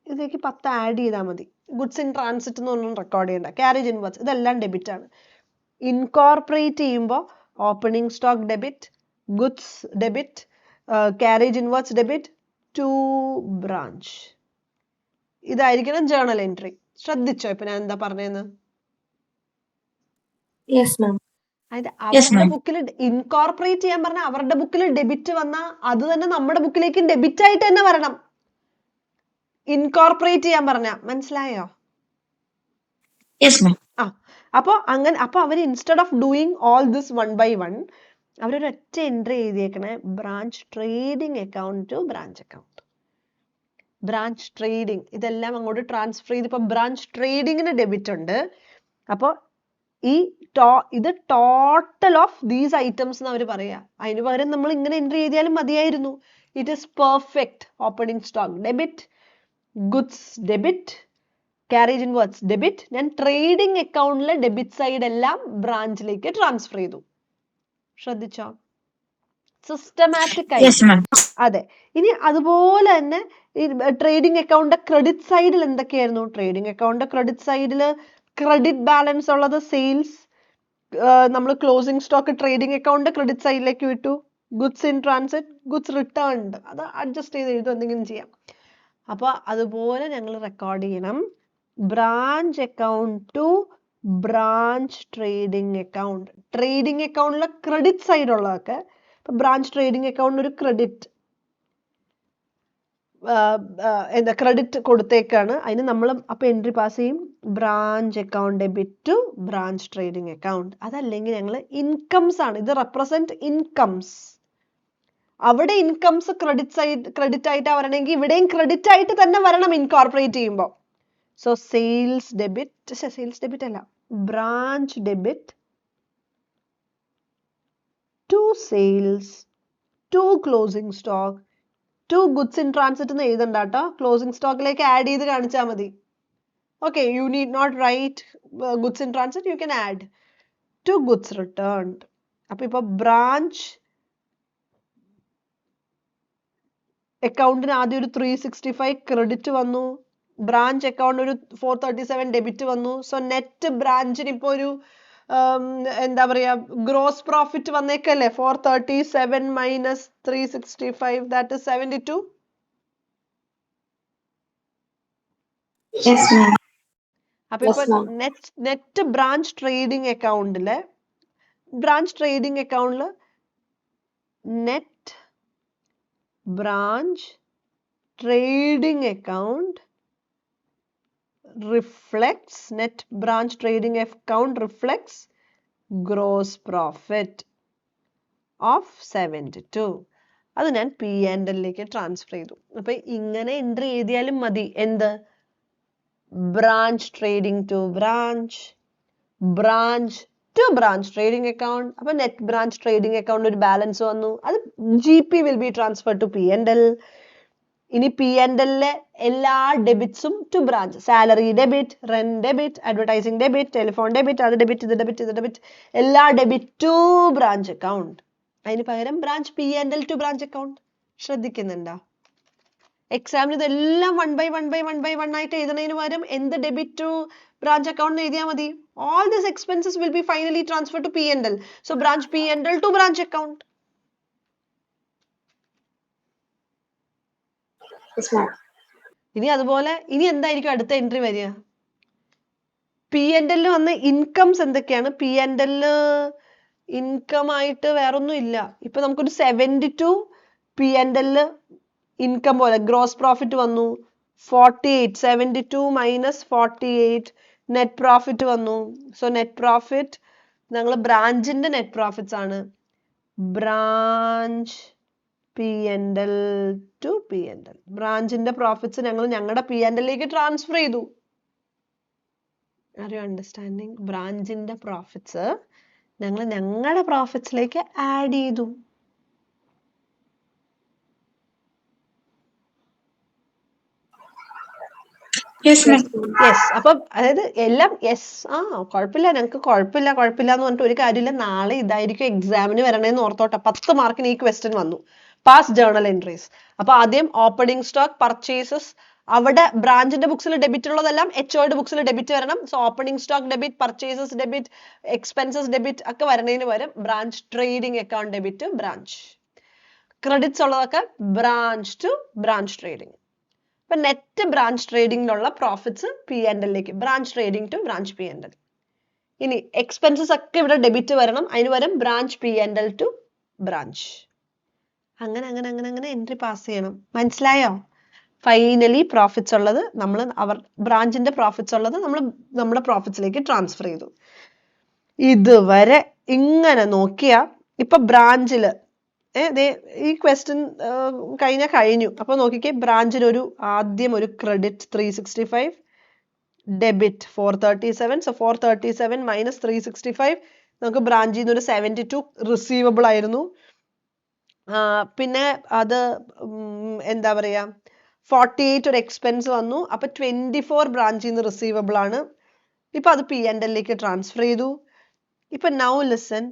ഇതിലേക്ക് 10 ആഡ് ചെയ്താൽ മതി. ഗുഡ്സ് ഇൻ ട്രാൻസിറ്റ് എന്നൊന്നും റെക്കോർഡ് ചെയ്യണ്ട. ക്യാരേജ് ഇൻവേർട്സ് ഇതെല്ലാം ഡെബിറ്റ് ആണ്. ഇൻകോർപ്പറേറ്റ് ചെയ്യുമ്പോൾ opening stock debit, goods debit, carriage inwards debit to branch. ഇതായിരിക്കണം ജേർണൽ എൻട്രി. ശ്രദ്ധിച്ചോ ഇപ്പൊ ഞാൻ എന്താ പറഞ്ഞതെന്ന്? Yes, ma'am. അതായത് അവരുടെ ബുക്കിൽ ഇൻകോർപ്പറേറ്റ് ചെയ്യാൻ പറഞ്ഞാൽ അവരുടെ ബുക്കിൽ ഡെബിറ്റ് വന്നാൽ അത് തന്നെ നമ്മുടെ ബുക്കിലേക്ക് ഡെബിറ്റ് ആയിട്ട് തന്നെ വരണം. ഇൻകോർപ്പറേറ്റ് ചെയ്യാൻ പറഞ്ഞ മനസ്സിലായോ? അപ്പൊ അവർ instead of doing all this 1 by 1 അവരൊരൊറ്റ എൻട്രി എഴുതിയേക്കണേ, branch trading account to branch account. Branch trading ഇതെല്ലാം അങ്ങോട്ട് ട്രാൻസ്ഫർ ചെയ്ത്, ഇപ്പൊ ബ്രാഞ്ച് ട്രേഡിങ്ങിന് ഡെബിറ്റ് ഉണ്ട്. അപ്പൊ ഇത് ടോട്ടൽ ഓഫ് ദീസ് ഐറ്റംസ് എന്ന് അവർ പറയാ. അതിന് പകരം നമ്മൾ ഇങ്ങനെ എൻട്രി ചെയ്താലും മതിയായിരുന്നു. It is perfect. Opening stock debit, goods debit, carriage inwards debit. ഞാൻ ട്രേഡിംഗ് അക്കൗണ്ടിലെ ഡെബിറ്റ് സൈഡ് എല്ലാം ബ്രാഞ്ചിലേക്ക് ട്രാൻസ്ഫർ ചെയ്തു. ശ്രദ്ധിച്ചോ? സിസ്റ്റമാറ്റിക് ആയിട്ട്. അതെ. ഇനി അതുപോലെ തന്നെ ട്രേഡിംഗ് അക്കൗണ്ട് ക്രെഡിറ്റ് സൈഡിൽ എന്തൊക്കെയായിരുന്നു? ട്രേഡിംഗ് അക്കൗണ്ട് ക്രെഡിറ്റ് സൈഡിൽ ക്രെഡിറ്റ് ബാലൻസ് ഉള്ളത് സെയിൽസ്, നമ്മൾ closing stock trading account credit സൈഡിലേക്ക് വിട്ടു. Goods in transit, goods returned, അത് അഡ്ജസ്റ്റ് ചെയ്ത് എഴുതും, എന്തെങ്കിലും ചെയ്യാം. അപ്പൊ അതുപോലെ ഞങ്ങൾ റെക്കോർഡ് ചെയ്യണം. Branch account to branch trading account. Trading അക്കൗണ്ടിലെ ക്രെഡിറ്റ് സൈഡ് ഉള്ളതൊക്കെ, ഇപ്പൊ ബ്രാഞ്ച് ട്രേഡിംഗ് അക്കൗണ്ട് ഒരു ക്രെഡിറ്റ് ക്രെഡിറ്റ് കൊടുത്തേക്കാണ്. അതിന് നമ്മൾ അപ്പൊ എൻട്രി പാസ് ചെയ്യും, branch account debit to branch trading account. അതല്ലെങ്കിൽ ഞങ്ങൾ ഇൻകംസ് ആണ്, ഇത് റെപ്രസെന്റ് ഇൻകംസ്. അവിടെ ഇൻകംസ് ക്രെഡിറ്റ് ആയിട്ടാ വരണമെങ്കിൽ ഇവിടെയും ക്രെഡിറ്റ് ആയിട്ട് തന്നെ വരണം ഇൻകോർപ്പറേറ്റ് ചെയ്യുമ്പോൾ. സോ സെയിൽസ് ഡെബിറ്റ് അല്ല, branch debit to sales to closing stock to goods in transit എന്ന് എഴുതണ്ട കേട്ടോ, ക്ലോസിംഗ് സ്റ്റോക്കിലേക്ക് ആഡ് ചെയ്ത് കാണിച്ചാൽ മതി. Okay, you need not write goods in transit, you can add to goods returned. അപ്പൊ ഇപ്പൊ ബ്രാഞ്ച് അക്കൗണ്ടിന് ആദ്യം ഒരു 365 ക്രെഡിറ്റ് വന്നു, ബ്രാഞ്ച് അക്കൗണ്ട് ഒരു 437 ഡെബിറ്റ് വന്നു. സോ നെറ്റ് ബ്രാഞ്ചിന് ഇപ്പൊ ഒരു എന്താ പറയാ, ഗ്രോസ് പ്രോഫിറ്റ് വന്നേക്കല്ലേ, 437 മൈനസ് 365, ദാറ്റ് ഇസ് 72. അപ്പൊ ഇപ്പൊ നെറ്റ് ബ്രാഞ്ച് ട്രേഡിംഗ് അക്കൗണ്ടില് net branch trading account reflects gross profit of 72. അത് ഞാൻ P&L ട്രാൻസ്ഫർ ചെയ്തു. അപ്പൊ ഇങ്ങനെ എൻട്രി എഴുതിയാലും മതി. എന്ത്? Branch trading to branch to branch trading account. അപ്പൊ നെറ്റ് ബ്രാഞ്ച് ട്രേഡിംഗ് അക്കൗണ്ട് ഒരു ബാലൻസ് വന്നു, അത് GP will be transferred to P&L. ഇനി P&L എല്ലാ ഡെബിറ്റ്സും to branch, salary debit, rent debit, advertising debit, telephone debit, അത് ഡെബിറ്റ്, ഇത് debit, എല്ലാ ഡെബിറ്റ് ടു ബ്രാഞ്ച് അക്കൗണ്ട്. അതിന് പകരം branch P&L to branch account. ശ്രദ്ധിക്കുന്നുണ്ടോ? എക്സാമിന് ഇതെല്ലാം 1 by 1 ആയിട്ട് എഴുതുന്നതിന് പകരം എന്ത് ഡെബിറ്റ് ടു ബ്രാഞ്ച് അക്കൗണ്ട് എഴുതിയാൽ മതി. All these expenses will be finally transferred to P&L. So branch P&L to branch account. Yes, ma'am. ഇനി അതുപോലെ ഇനി എന്തായിരിക്കും അടുത്ത എൻട്രി വരിക? P&L വന്ന ഇൻകംസ് എന്തൊക്കെയാണ്? P&L ഇൻകം ആയിട്ട് വേറൊന്നും ഇല്ല. ഇപ്പൊ നമുക്കൊരു 72 P&L ഇൻകം പോലെ ഗ്രോസ് പ്രോഫിറ്റ് വന്നു. 48 72 minus 48 നെറ്റ് പ്രോഫിറ്റ് വന്നു. സോ നെറ്റ് പ്രോഫിറ്റ് ഞങ്ങൾ ബ്രാഞ്ചിന്റെ നെറ്റ് പ്രോഫിറ്റ്സ് ആണ്. Branch P&L to P&L. ബ്രാഞ്ചിന്റെ പ്രോഫിറ്റ്സ് ഞങ്ങൾ ഞങ്ങളുടെ P&L ലേക്ക് ട്രാൻസ്ഫർ ചെയ്തു. Are you understanding? ബ്രാഞ്ചിന്റെ പ്രോഫിറ്റ്സ് ഞങ്ങൾ ഞങ്ങളുടെ പ്രോഫിറ്റ്സിലേക്ക് ആഡ് ചെയ്തു. Yes, ma'am. യെസ്. അപ്പം അതായത് എല്ലാം യെസ് കുഴപ്പമില്ല, ഞങ്ങൾക്ക് കുഴപ്പമില്ല എന്ന് പറഞ്ഞിട്ട് ഒരു കാര്യമില്ല. നാളെ ഇതായിരിക്കും എക്സാമിന് വരണേന്ന് ഓർത്തോട്ടെ. 10 മാർക്കിന് ഈ ക്വസ്റ്റ്യൻ വന്നു. Pass journal entries. അപ്പൊ ആദ്യം ഓപ്പണിംഗ് സ്റ്റോക്ക്, പർച്ചേസസ്, അവിടെ ബ്രാഞ്ചിന്റെ ബുക്സിൽ ഡെബിറ്റ് ഉള്ളതെല്ലാം എച്ച്ഒയുടെ ബുക്സിൽ ഡെബിറ്റ് വരണം. So opening stock debit, purchases debit, expenses debit ഒക്കെ വരണേന് പകരം branch trading account debit branch. Credits ഉള്ളതൊക്കെ ബ്രാഞ്ച് ടു ബ്രാഞ്ച് ട്രേഡിംഗ്. ഇപ്പൊ നെറ്റ് ബ്രാഞ്ച് ട്രേഡിംഗിലുള്ള പ്രോഫിറ്റ്സ് P&L-ലേക്ക്, branch trading to branch P&L. ഇനി എക്സ്പെൻസസ് ഒക്കെ ഇവിടെ ഡെബിറ്റ് വരണം. അതിന് പകരം ബ്രാഞ്ച് P&L ടു ബ്രാഞ്ച്. അങ്ങനെ അങ്ങനെ അങ്ങനെ അങ്ങനെ എൻട്രി പാസ് ചെയ്യണം. മനസ്സിലായോ? ഫൈനലി പ്രോഫിറ്റ്സ് ഉള്ളത് നമ്മൾ ബ്രാഞ്ചിന്റെ പ്രോഫിറ്റ്സ് ഉള്ളത് നമ്മൾ നമ്മുടെ പ്രോഫിറ്റ്സിലേക്ക് ട്രാൻസ്ഫർ ചെയ്തു. ഇതുവരെ ഇങ്ങനെ നോക്കിയാ ഇപ്പൊ ബ്രാഞ്ചില് ഈ ക്വസ്റ്റ്യൻ കഴിഞ്ഞു. അപ്പൊ നോക്കിക്കേ, ബ്രാഞ്ചിന് ആദ്യം ഒരു ക്രെഡിറ്റ് 365, ഡെബിറ്റ് 437. സോ 437 മൈനസ് 365 നമുക്ക് ബ്രാഞ്ചിൽ നിന്ന് ഒരു 72 റിസീവബിൾ ആയിരുന്നു. പിന്നെ അത് എന്താ പറയാ 48 ഒരു എക്സ്പെൻസ് വന്നു. അപ്പൊ 24 ബ്രാഞ്ചിൽ നിന്ന് റിസീവബിൾ ആണ്. ഇപ്പൊ അത് P&L-ലേക്ക് ട്രാൻസ്ഫർ ചെയ്തു. ഇപ്പൊ നൗ ലിസൺ,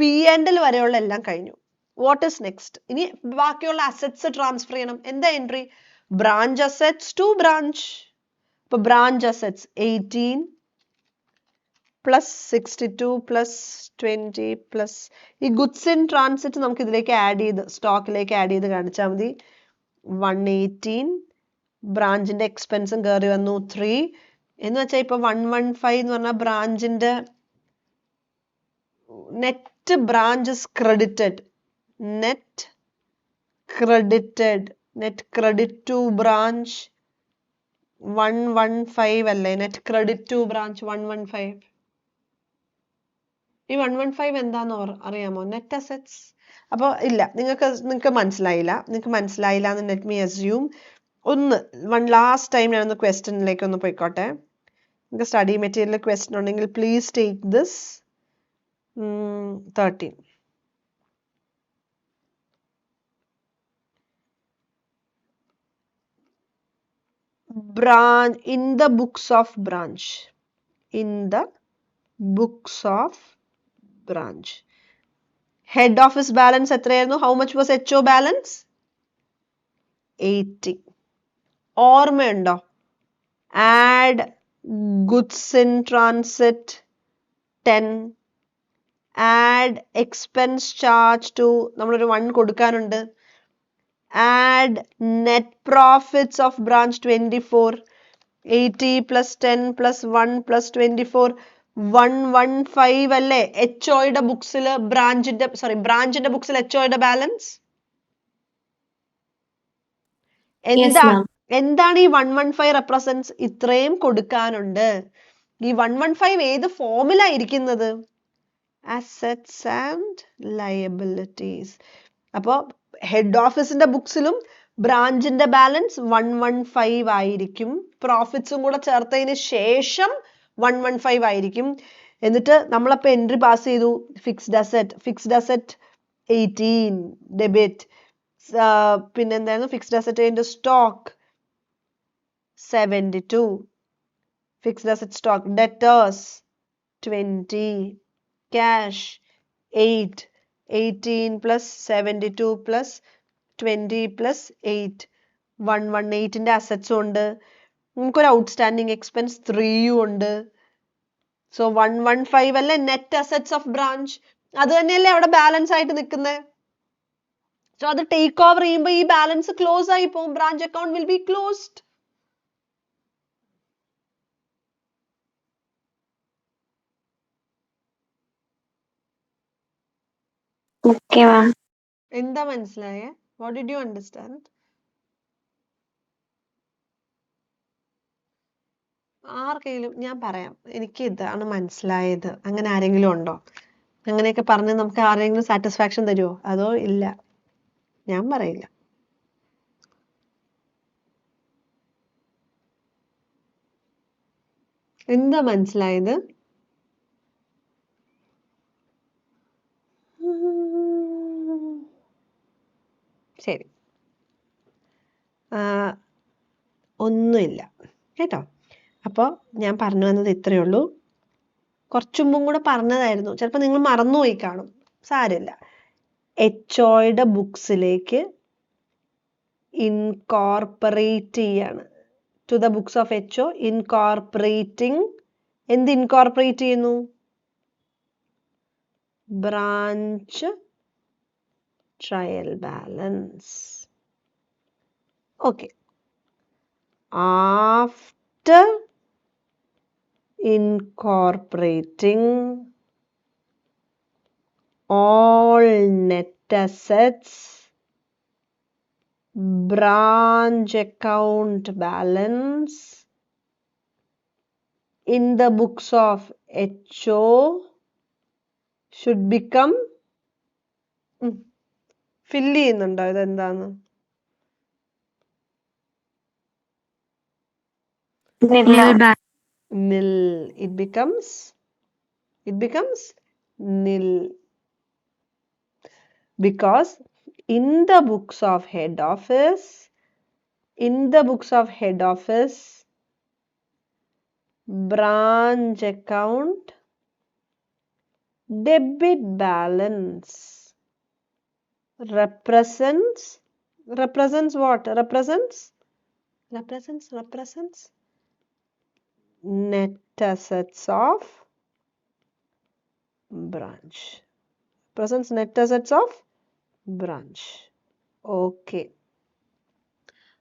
P&L വരെയുള്ള എല്ലാം കഴിഞ്ഞു. What is next? ഇനി ബാക്കിയുള്ള അസറ്റ്സ് ട്രാൻസ്ഫർ ചെയ്യണം. എന്താ entry? Branch assets to branch. ഇപ്പൊ branch assets 18 plus 62 plus 20 plus ഈ ഗുഡ്സ് ഇൻ ട്രാൻസിറ്റ് നമുക്ക് ഇതിലേക്ക് ആഡ് ചെയ്ത് സ്റ്റോക്കിലേക്ക് ആഡ് ചെയ്ത് കാണിച്ചാൽ മതി. 118 ബ്രാഞ്ചിന്റെ എക്സ്പെൻസും കയറി വന്നു 3 എന്ന് വെച്ചാൽ ഇപ്പൊ 115 എന്ന് പറഞ്ഞാൽ ബ്രാഞ്ചിന്റെ net branch credited. Net credit to branch 115 അല്ലേ? Net credit to branch 115. ഈ 115 എന്താന്ന് അറിയാമോ? Net assets. അപ്പൊ ഇല്ല, നിങ്ങൾക്ക് മനസ്സിലായില്ല എന്ന് let me assume. Last time ഞാനൊന്ന് ക്വസ്റ്റ്യനിലേക്ക് ഒന്ന് പോയിക്കോട്ടെ. നിങ്ങൾക്ക് സ്റ്റഡി മെറ്റീരിയൽ ക്വസ്റ്റ്യൻ ഉണ്ടെങ്കിൽ please take this. 13. Branch in the books of branch. In the books of branch. Head office balance എത്രയായിരുന്നു? How much was HO balance? 80. ഓർമ്മയുണ്ടോ? Add goods in transit 10. Add expense charge to നമ്മളൊരു 1 കൊടുക്കാനുണ്ട്. Add net profits of branch 24. 80 plus 10 plus 1 plus 24 115 അല്ലേ? HOയുടെ ബുക്സിൽ ബ്രാഞ്ചിന്റെ ബുക്സിൽ HOയുടെ balance എന്താണ്? ഈ 115 represents ഇത്രയും കൊടുക്കാനുണ്ട്. ഈ 115 ഏത് ഫോമിലായിരിക്കുന്നത്? Assets and liabilities. അപ്പോ ഹെഡ് ഓഫീസിന്റെ ബുക്സിലും ബ്രാഞ്ചിന്റെ ബാലൻസ് 115 ആയിരിക്കും. പ്രോഫിറ്റ്സും കൂടെ ചേർത്തതിന് ശേഷം 115 ആയിരിക്കും. എന്നിട്ട് നമ്മളപ്പോ എൻട്രി പാസ് ചെയ്തു. Fixed asset 18 debit. പിന്നെന്തായിരുന്നു? Fixed asset stock 72. Fixed asset stock debtors 20. Cash 8. 18 plus 72 plus 20 plus 8. 118ന്റെ അസറ്റ്സും ഉണ്ട്. നമുക്കൊരു ഔട്ട്സ്റ്റാൻഡിങ് എക്സ്പെൻസ് 3 ഉണ്ട്. സോ 115 അല്ലേ നെറ്റ് അസറ്റ്സ് ഓഫ് ബ്രാഞ്ച്. അത് തന്നെയല്ലേ അവിടെ ബാലൻസ് ആയിട്ട് നിൽക്കുന്നത്. സോ അത് ടേക്ക് ഓവർ ചെയ്യുമ്പോൾ ഈ ബാലൻസ് ക്ലോസ് ആയി പോകും. Branch account will be closed. Okay, ma'am. എന്താ മനസ്സിലായേ? What did you understand? ആർക്കെങ്കിലും ഞാൻ പറയാം, എനിക്ക് ഇതാണ് മനസ്സിലായത്, അങ്ങനെ ആരെങ്കിലും ഉണ്ടോ? അങ്ങനെയൊക്കെ പറഞ്ഞ് നമുക്ക് ആരെങ്കിലും സാറ്റിസ്ഫാക്ഷൻ തരുമോ? അതോ ഇല്ല? ഞാൻ പറയില്ല. എന്താ മനസ്സിലായത്? ശരി, ഒന്നുമില്ല കേട്ടോ. അപ്പോൾ ഞാൻ പറഞ്ഞു വന്നത് ഇത്രയേ ഉള്ളൂ. കുറച്ചു മുമ്പും കൂടെ പറഞ്ഞതായിരുന്നു, ചിലപ്പോൾ നിങ്ങൾ മറന്നുപോയി കാണും, സാരമില്ല. എച്ച്ഒയുടെ ബുക്സിലേക്ക് ഇൻകോർപ്പറേറ്റ് ചെയ്യാണ്. To the books of HO incorporating. എന്ത് ഇൻകോർപ്പറേറ്റ് ചെയ്യുന്നു? Branch trial balance. Okay. After incorporating all net assets, branch account balance in the books of HO should become fill ചെയ്യുന്നുണ്ടോ ഇതെന്താന്ന്? Nil. It becomes nil, because in the books of head office branch account debit balance represents what? Represents net assets of branch. Presents net assets of branch. Okay.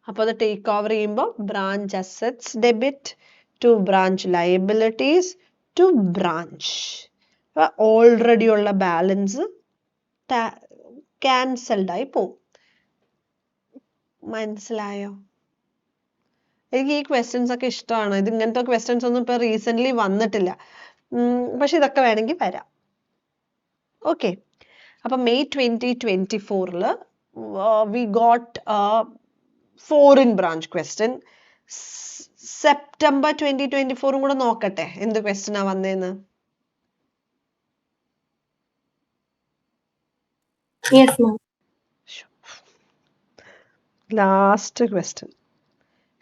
അപ്പോൾ അത് take over ചെയ്യുമ്പോൾ branch assets debit to branch liabilities to branch. Already ഉള്ള balance cancelled ആയി പോകും. മനസ്സിലായോ? എനിക്ക് ഈ questions ഒക്കെ ഇഷ്ടമാണ്. ഇത് ഇങ്ങനത്തെ ക്വസ്റ്റ്യൻസ് ഒന്നും ഇപ്പോൾ റീസെൻ്റ്ലി വന്നിട്ടില്ല, പക്ഷെ ഇതൊക്കെ വേണമെങ്കിൽ വരാം. ഓക്കെ. അപ്പം May 2024 we got foreign branch question. September 2024 കൂടെ നോക്കട്ടെ എന്ത് ക്വസ്റ്റ്യനാ വന്നേന്ന്. ലാസ്റ്റ് ക്വസ്റ്റ്യൻ,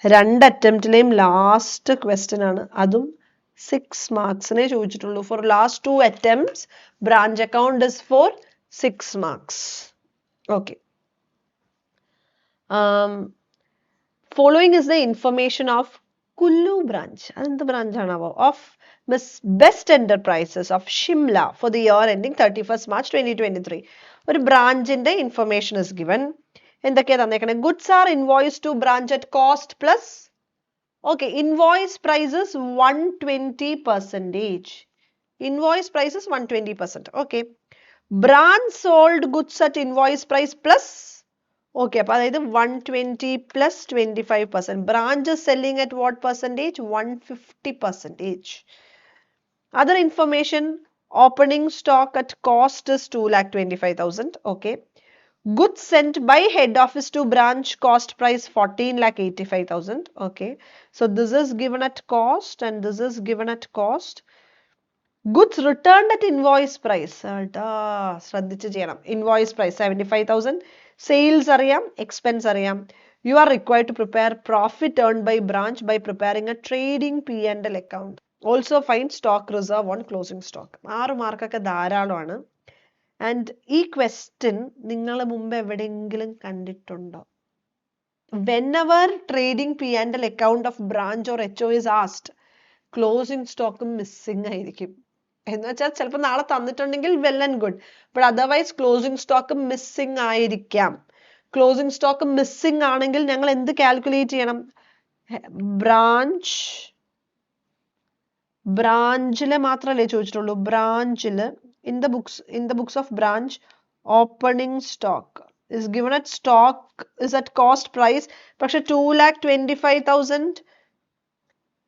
2 അറ്റംപ്റ്റിലെയും ലാസ്റ്റ് ക്വസ്റ്റ്യൻ ആണ്. അതും 6 മാർക്സിനെ ചോദിച്ചിട്ടുള്ളൂ. For last 2 attempts branch account is for 6 marks. Okay. Following is the information of Kullu branch. അതെന്ത് branch ആണാവോ? Of Best Enterprises of Shimla for the year ending 31st March 2023. ഒരു ബ്രാഞ്ചിന്റെ information is given. എന്തൊക്കെയാ തന്നേക്കണേ? Goods are invoiced to branch at cost plus. Okay, invoice price is 120%. Invoice price is 120%. Okay. Branch sold goods at invoice price plus. Okay, അപ്പോൾ അതായത് 120 plus 25%. Branch is selling at what percentage? 150%. Other information, opening stock at cost is 2,25,000. Okay. Goods sent by head office to branch cost price 14,85,000. Okay. So this is given at cost and this is given at cost. Goods returned at invoice price. ശ്രദ്ധിച്ച് ചെയ്യണം. Invoice price 75,000. Sales അറിയാം, expense അറിയാം. You are required to prepare profit earned by branch by preparing a trading P&L account. Also find stock reserve on closing stock. 6 മാർക്കൊക്കെ ധാരാളമാണ്. And ഈ question നിങ്ങൾ മുമ്പ് എവിടെയെങ്കിലും കണ്ടിട്ടുണ്ടോ? Whenever trading P&L account of branch or HO is asked, closing stock missing ആയിരിക്കും. എന്ന് വെച്ചാൽ ചിലപ്പോൾ നാളെ തന്നിട്ടുണ്ടെങ്കിൽ well and good, but otherwise closing stock missing ആയിരിക്കാം. ക്ലോസിംഗ് സ്റ്റോക്ക് മിസ്സിംഗ് ആണെങ്കിൽ ഞങ്ങൾ എന്ത് കാൽക്കുലേറ്റ് ചെയ്യണം? ബ്രാഞ്ചിലെ മാത്രമല്ലേ ചോദിച്ചിട്ടുള്ളൂ. ബ്രാഞ്ചില് in the books of branch, opening stock is given at stock is at cost price, പക്ഷെ 2,25,000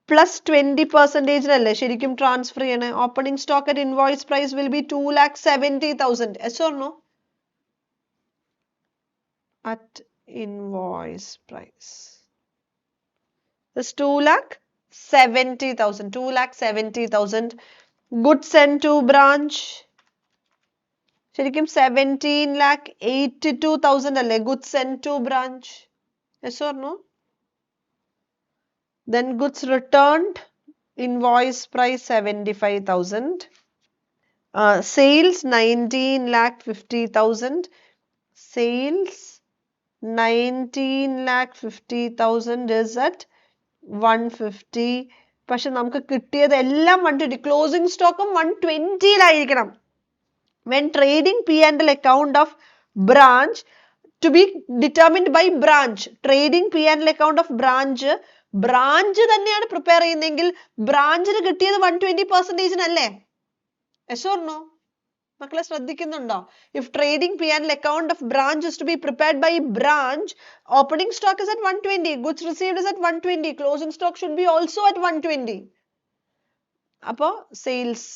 plus 20% അല്ലേ ശരിക്കും ട്രാൻസ്ഫർ ചെയ്യണേ. Opening stock at invoice price will be 2,70,000. yes or no? At invoice price is 2,70,000. 2,70,000. goods sent to branch ശരിക്കും 17,82,000 അല്ലേ goods sent to branch. yes or no? Then goods returned, invoice price 75,000. Sales 19,50,000. Sales 19,50,000 is at 150. പക്ഷെ നമുക്ക് കിട്ടിയത് എല്ലാം 120. Closing സ്റ്റോക്കും 120 when trading P&L account of branch to be determined by branch. trading P&L account of branch തന്നെയാണ് prepare ചെയ്യുന്നതെങ്കിൽ ബ്രാഞ്ചിന് കിട്ടിയത് 120% അല്ലേ? yes or no? മക്കളെ ശ്രദ്ധിക്കുന്നുണ്ടോ? if trading P&L account of branch is to be prepared by branch, opening stock is at 120, goods received is at 120, closing stock should be also at 120. അപ്പോൾ sales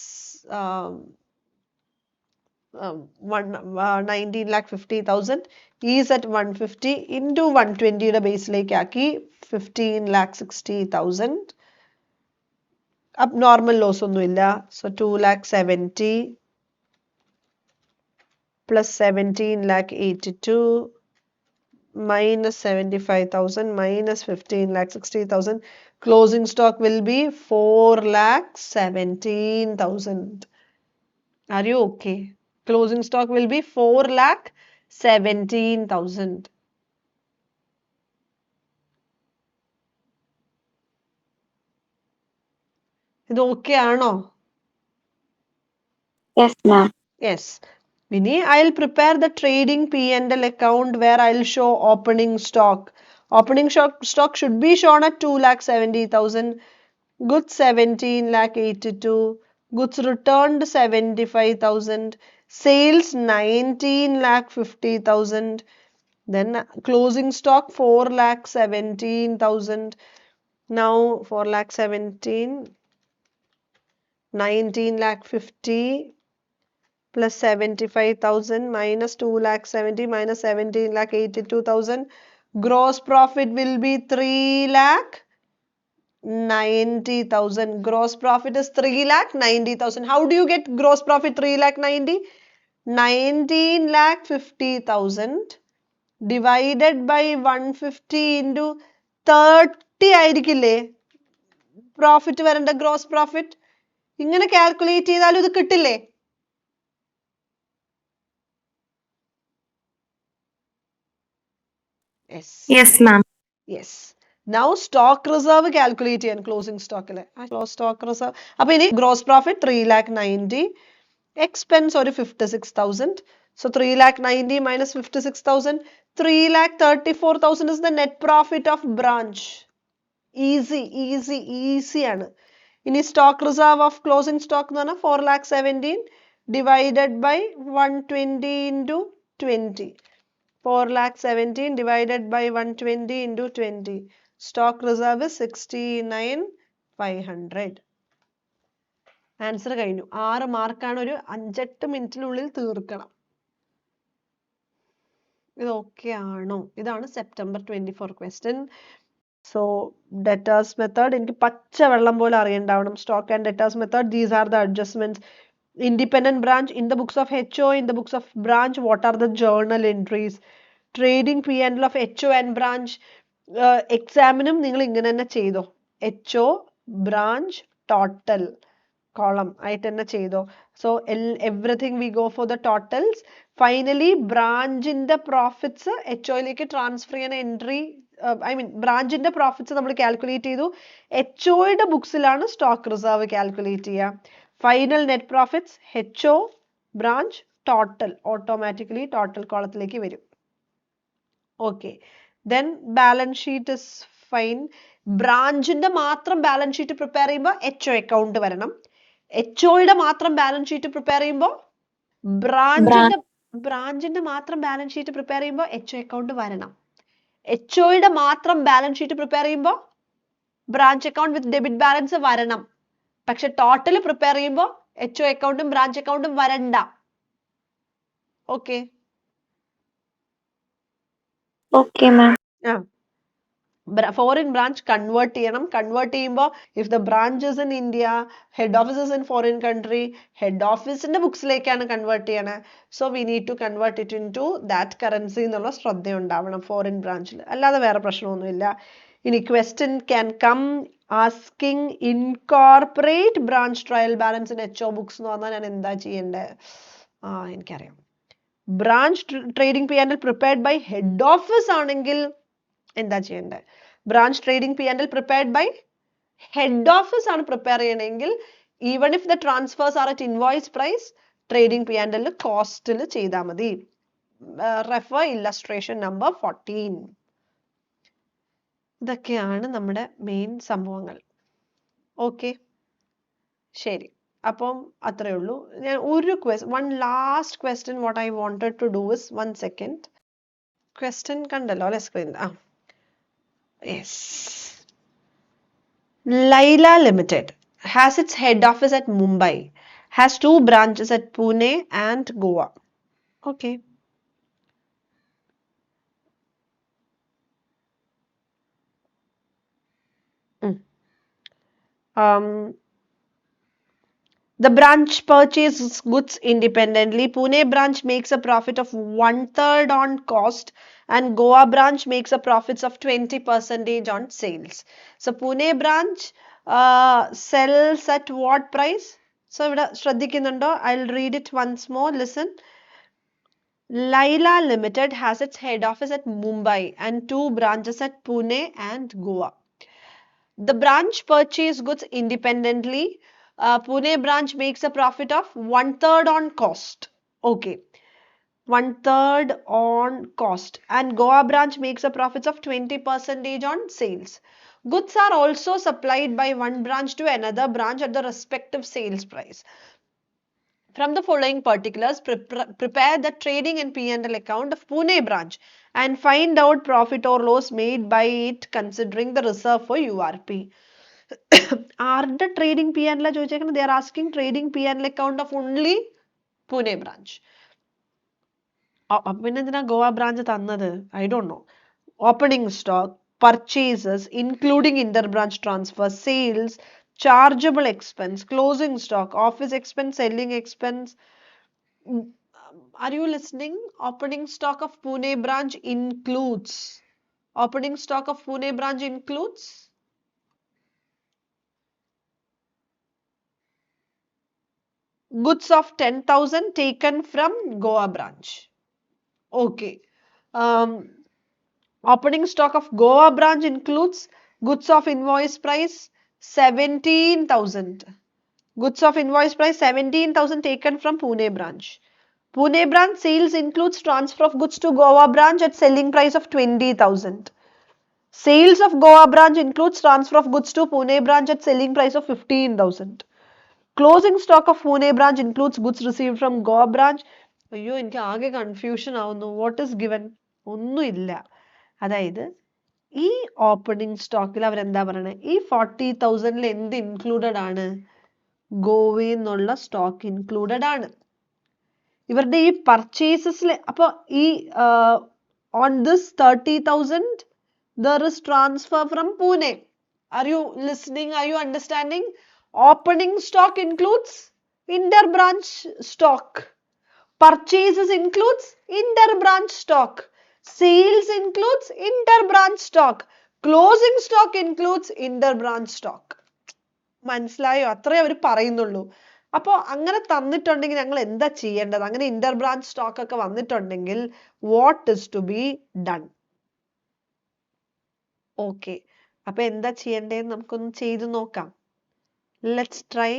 19,50,000 is at 150 into 120 ബേസിലേക്ക് ആക്കി 15,60,000. abnormal loss ഒന്നുമില്ല. so 2,70,000 plus 17,82,000 minus 75,000 minus 15,60,000. closing stock will be 4,17,000. are you okay? closing stock will be 4,17,000. ഇത് okay ആണോ? Yes, ma'am. yes. Vinny, I'll prepare the trading P&L account where I'll show opening stock. Opening stock should be shown at 2,70,000. goods 17,82,000. goods returned 75,000. sales 19,50,000. then closing stock 4,17,000. now 4,17,000 19,50,000 plus 75,000 minus 2,70,000 minus 17,82,000. gross profit will be 3,90,000. gross profit is 3,90,000. how do you get gross profit 3,90,000? 19,50,000 divided by 150 into 30 ആയിരിക്കില്ലേ profit വരേണ്ട gross profit? ഇങ്ങനെ calculate ചെയ്താലും ഇത് കിട്ടില്ലേ? yes. Yes, ma'am. yes. now stock reserve calculate ചെയ്യാൻ closing സ്റ്റോക്കിലെ stock reserve. അപ്പൊ ഇനി gross profit 3,90,000, expense ഒരു 56,000. so 3,90,000 minus 56,000, 3,34,000 is the net profit of branch. easy ആണ്. ഇനി stock reserve of closing stock എന്ന് പറഞ്ഞാൽ 4,17,000 divided by 120 into 20. 4,17,000 divided by 120 into 20. stock reserve is 69,500. Answer കഴിഞ്ഞു. 6 മാർക്കാണ്. ഒരു 5-8 മിനിറ്റിനുള്ളിൽ തീർക്കണം. ഇത് ഓക്കെ ആണോ? ഇതാണ് September 24 question. So debtors method എനിക്ക് പച്ചവെള്ളം പോലെ അറിയണ്ടാവണം. Stock and debtors method, these are the adjustments. independent branch, in the books of HO, in the books of branch, what are the journal entries? trading P&L of HO and branch. എക്സാമിനും നിങ്ങൾ ഇങ്ങനെ തന്നെ ചെയ്തോ. HO branch total column ആയിട്ട് തന്നെ ചെയ്തോ. So everything we go for the totals. Finally branch ന്റെ profits HO യിലേക്ക് transfer ചെയ്യുന്ന entry I mean branch ന്റെ profits നമ്മൾ calculate ചെയ്തു. HO യുടെ books ലാണ് stock reserve calculate ചെയ്യുക. Final net profits HO branch total automatically total column വരും. Okay, then balance sheet is fine. Branch ന്റെ മാത്രം balance sheet prepare ചെയ്യുമ്പോൾ HO account വരണം. HO യുടെ മാത്രം balance sheet prepare ചെയ്യുമ്പോൾ branch ന്റെ മാത്രം balance sheet prepare ചെയ്യുമ്പോൾ HO account വരണം. HO യുടെ മാത്രം balance sheet prepare ചെയ്യുമ്പോൾ branch account with debit balance വരണം. പക്ഷെ total prepare ചെയ്യുമ്പോൾ HO account ഉം branch account ഉം വരണ്ട. Okay. Okay, ma'am. Foreign branch convert ചെയ്യണം. Convert ചെയ്യുമ്പോൾ if the branch is in India, head office is in foreign country, head office ന്റെ books ലേക്കാണ് convert ചെയ്യണേ. So we need to convert it into that currency എന്നുള്ള ശ്രദ്ധയുണ്ടാവണം foreign branch ൽ. അല്ലാതെ വേറെ പ്രശ്നമൊന്നുമില്ല. ഇനി question can come asking incorporate branch trial balance in HO books എന്ന് പറഞ്ഞാൽ ഞാൻ എന്താ ചെയ്യണ്ടേ? എനിക്കറിയാം. Branch trading P&L prepared by head office ആണെങ്കിൽ എന്താ ചെയ്യണ്ടേ? Branch trading P&L prepared by head office ആണ് prepare ചെയ്യണമെങ്കിൽ even if the transfers are at invoice price, trading P&L cost ൽ ചെയ്താൽ മതി. Refer illustration number 14. ഇതൊക്കെയാണ് നമ്മുടെ മെയിൻ സംഭവങ്ങൾ. ഓക്കെ, ശരി. അപ്പം അത്രയേ ഉള്ളൂ. ഞാൻ ഒരു one last question what I wanted to do is, one second. Question കണ്ടല്ലോ അല്ലെ സ്ക്രീനിൽ? Yes. Laila Limited has its head office at Mumbai, has 2 branches at Pune and Goa. Okay. The branch purchases goods independently. Pune branch makes a profit of 1/3 on cost and Goa branch makes a profits of 20% on sales. So Pune branch sells at what price? So ഇവിടെ ശ്രദ്ധിക്കുന്നുണ്ടോ? I'll read it once more. Listen. Laila Limited has its head office at Mumbai and 2 branches at Pune and Goa. The branch purchases goods independently. Pune branch makes a profit of 1/3 on cost. Okay, 1/3 on cost. And Goa branch makes a profit of 20% on sales. Goods are also supplied by one branch to another branch at the respective sales price. From the following particulars, prepare the trading and P&L account of Pune branch and find out profit or loss made by it considering the reserve for URP. ആരുടെ trading P ആൻഡിലാണ് ചോദിച്ചേക്കുന്നത്? they are asking trading P&L account of only Pune branch. പിന്നെ എന്തിനാ Goa branch തന്നത്? I don't know. Opening stock, purchases including inter-branch transfer, sales, chargeable expense, closing stock, office expense, selling expense. Are you listening? Opening stock of Pune branch includes. Opening stock of Pune branch includes goods of 10,000 taken from Goa branch. Okay. Opening stock of Goa branch includes goods of invoice price 17,000. Goods of invoice price 17,000 taken from Pune branch. Pune branch sales includes transfer of goods to Goa branch at selling price of 20,000. Sales of Goa branch includes transfer of goods to Pune branch at selling price of 15,000. Closing stock of Pune branch includes goods received from Goa branch. അയ്യോ, എനിക്ക് ആകെ confusion ആവുന്നു. What is given? ഒന്നുമില്ല. അതായത് ഈ opening സ്റ്റോക്കിൽ അവരെന്താ പറയണേ? ഈ 40,000 എന്ത് ഇൻക്ലൂഡഡ് ആണ്? ഗോവയിൽ നിന്നുള്ള സ്റ്റോക്ക് ഇൻക്ലൂഡഡ് ആണ്. ഇവരുടെ ഈ പർച്ചേസസിൽ അപ്പൊ ഈ on this 30,000 there is transfer from Pune. Are you listening? Are you understanding? Opening stock includes inter-branch stock. Purchases includes inter-branch stock. Sales includes inter-branch stock. Closing stock includes inter-branch stock. മനസ്സിലായോ? അത്രേ അവർ പറയുന്നുള്ളൂ. അപ്പോൾ അങ്ങനെ തന്നിട്ടുണ്ടെങ്കിൽ ഞങ്ങൾ എന്താ ചെയ്യേണ്ടത്? അങ്ങനെ ഇന്റർ ബ്രാഞ്ച് സ്റ്റോക്ക് ഒക്കെ വന്നിട്ടുണ്ടെങ്കിൽ what is to be done? Okay, അപ്പൊ എന്താ ചെയ്യേണ്ടതെന്ന് നമുക്കൊന്ന് ചെയ്തു നോക്കാം. Let's try.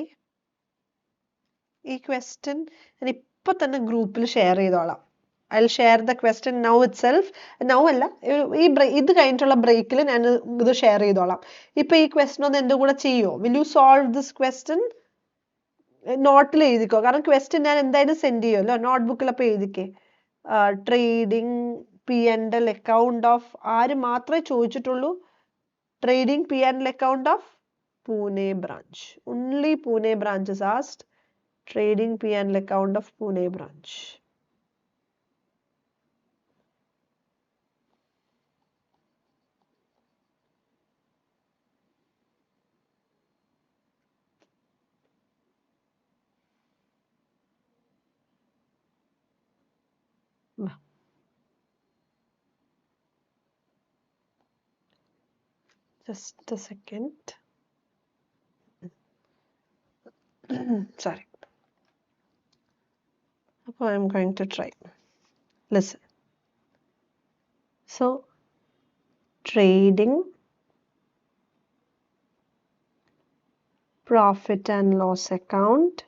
ഈ ക്വസ്റ്റ്യൻ ഞാൻ ഇപ്പൊ തന്നെ ഗ്രൂപ്പിൽ ഷെയർ ചെയ്തോളാം. I will share the question now itself. Now അല്ല, ഇത് കഴിഞ്ഞിട്ടുള്ള ബ്രേക്കിൽ ഞാൻ ഇത് ഷെയർ ചെയ്തോളാം. ഇപ്പൊ ഈ ക്വസ്റ്റ്യൻ ഒന്ന് എന്റെ കൂടെ ചെയ്യോ? Will you solve this question? നോട്ടിൽ എഴുതിക്കോ, കാരണം ക്വസ്റ്റ്യൻ ഞാൻ എന്തായാലും സെൻഡ് ചെയ്യുമല്ലോ. നോട്ട്ബുക്കിൽ അപ്പൊ എഴുതിക്കേ. ട്രേഡിംഗ് P&L അക്കൗണ്ട് ഓഫ് ആര് മാത്രമേ ചോദിച്ചിട്ടുള്ളൂ? Trading P&L account of Pune branch. Only Pune branch is asked. Trading P&L account of Pune branch. Just a second. Sorry. I'm going to try. Listen. So, trading profit and loss account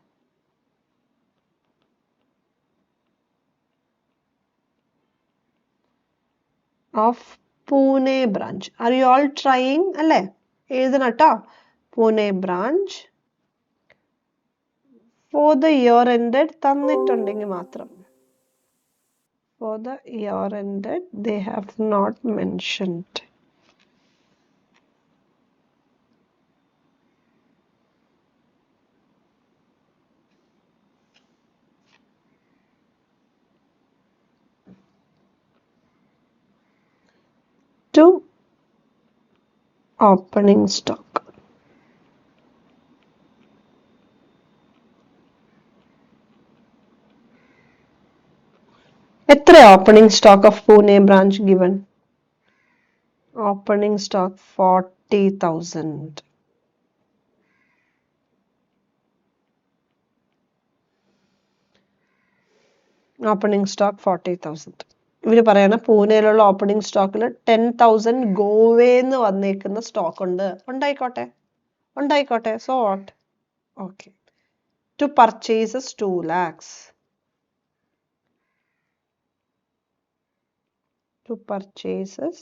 of Pune branch. Are you all trying? അല്ലേ? എഴുതണം ട്ടോ. Pune branch for the year ended തന്നിട്ടുണ്ടെങ്കിൽ മാത്രം. For the year ended they have not mentioned. To opening stock. എത്ര opening stock of Pune branch given? Opening stock 40,000. Opening stock 40,000. ഇവര് പറയണ പൂനെയിലുള്ള opening സ്റ്റോക്കിൽ 10,000 ഗോവേന്ന് വന്നേക്കുന്ന സ്റ്റോക്ക് ഉണ്ട്. ഉണ്ടായിക്കോട്ടെ. So what? Okay. To purchases 2 lakhs. To purchases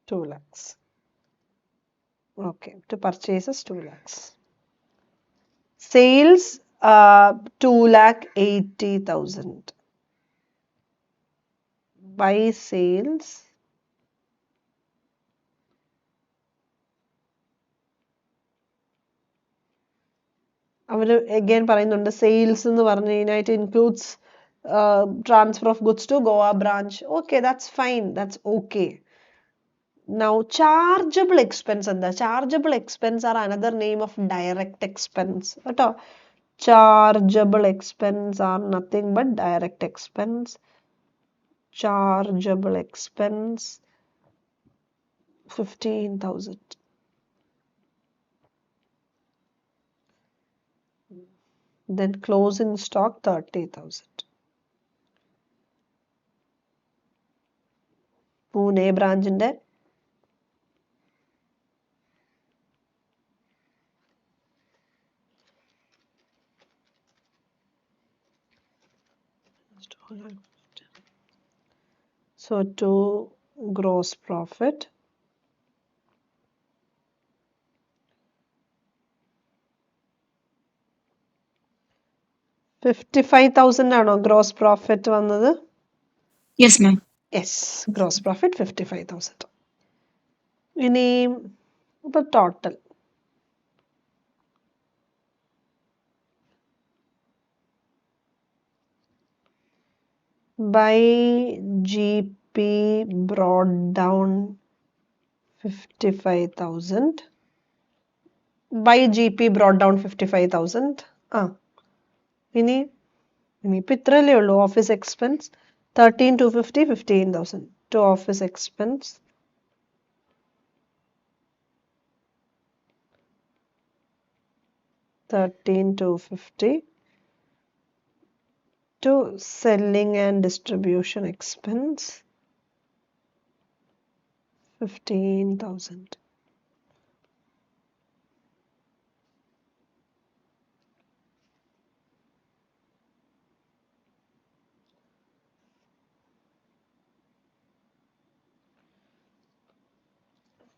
2 lakhs. Okay, to purchases 2 lakhs. Sales 2,80,000. By sales അവര് again പറയുന്നുണ്ട് sales എന്ന് പറഞ്ഞു കഴിഞ്ഞാൽ it includes transfer of goods to Goa branch. Okay, that's fine. That's okay. Now chargeable expense എന്താ? Chargeable expense are another name of direct expense. കേട്ടോ? Chargeable expense are nothing but direct expense. Chargeable expense 15,000. Then closing stock 30,000. Pune branchന്റെ so to gross profit $55,000 ആണോ gross profit വന്നത്? Yes, ma'am. Yes, gross profit 55,000. ഇനി ഇപ്പൊ total by GP brought down 55,000. By GP brought down 55,000. ഇനിയിപ്പോൾ ഇത്രയല്ലേ ഉള്ളൂ office expense. 13,250, 15,000 to office expense. $13,250 to selling and distribution expense 15,000.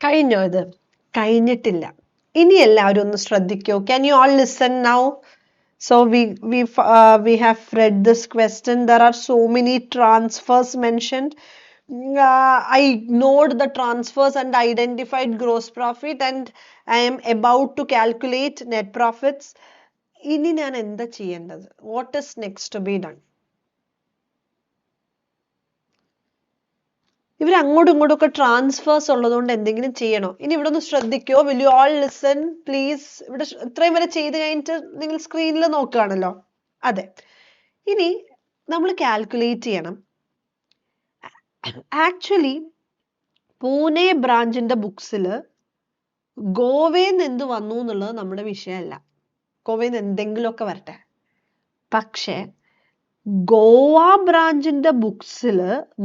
കഴിഞ്ഞോ ഇത്? കഴിഞ്ഞിട്ടില്ല. ഇനി എല്ലാവരും ഒന്ന് ശ്രദ്ധിക്കൂ. Can you all listen now? So we have read this question. There are so many transfers mentioned. I ignored the transfers and identified gross profit, and I am about to calculate net profits. ഇനി ഞാൻ എന്താ ചെയ്യേണ്ടത്? What is next to be done? ഇവർ അങ്ങോട്ടും ഇങ്ങോട്ടും ഒക്കെ transfers ഉള്ളതുകൊണ്ട് എന്തെങ്കിലും ചെയ്യണോ? ഇനി ഇവിടെ ഒന്ന് ശ്രദ്ധിക്കോ. Will you all listen please? ഇവിടെ ഇത്രയും വരെ ചെയ്ത് കഴിഞ്ഞിട്ട് നിങ്ങൾ സ്ക്രീനിൽ നോക്കുകയാണല്ലോ. അതെ. ഇനി നമ്മൾ കാൽക്കുലേറ്റ് ചെയ്യണം. ആക്ച്വലി പൂനെ ബ്രാഞ്ചിന്റെ ബുക്സിൽ ഗോവയിൽ എന്ത് വന്നു എന്നുള്ളത് നമ്മുടെ വിഷയമല്ല. ഗോവയിൽ എന്തെങ്കിലുമൊക്കെ വരട്ടെ. പക്ഷേ ഗോവ ബ്രാഞ്ചിന്റെ ബുക്സിൽ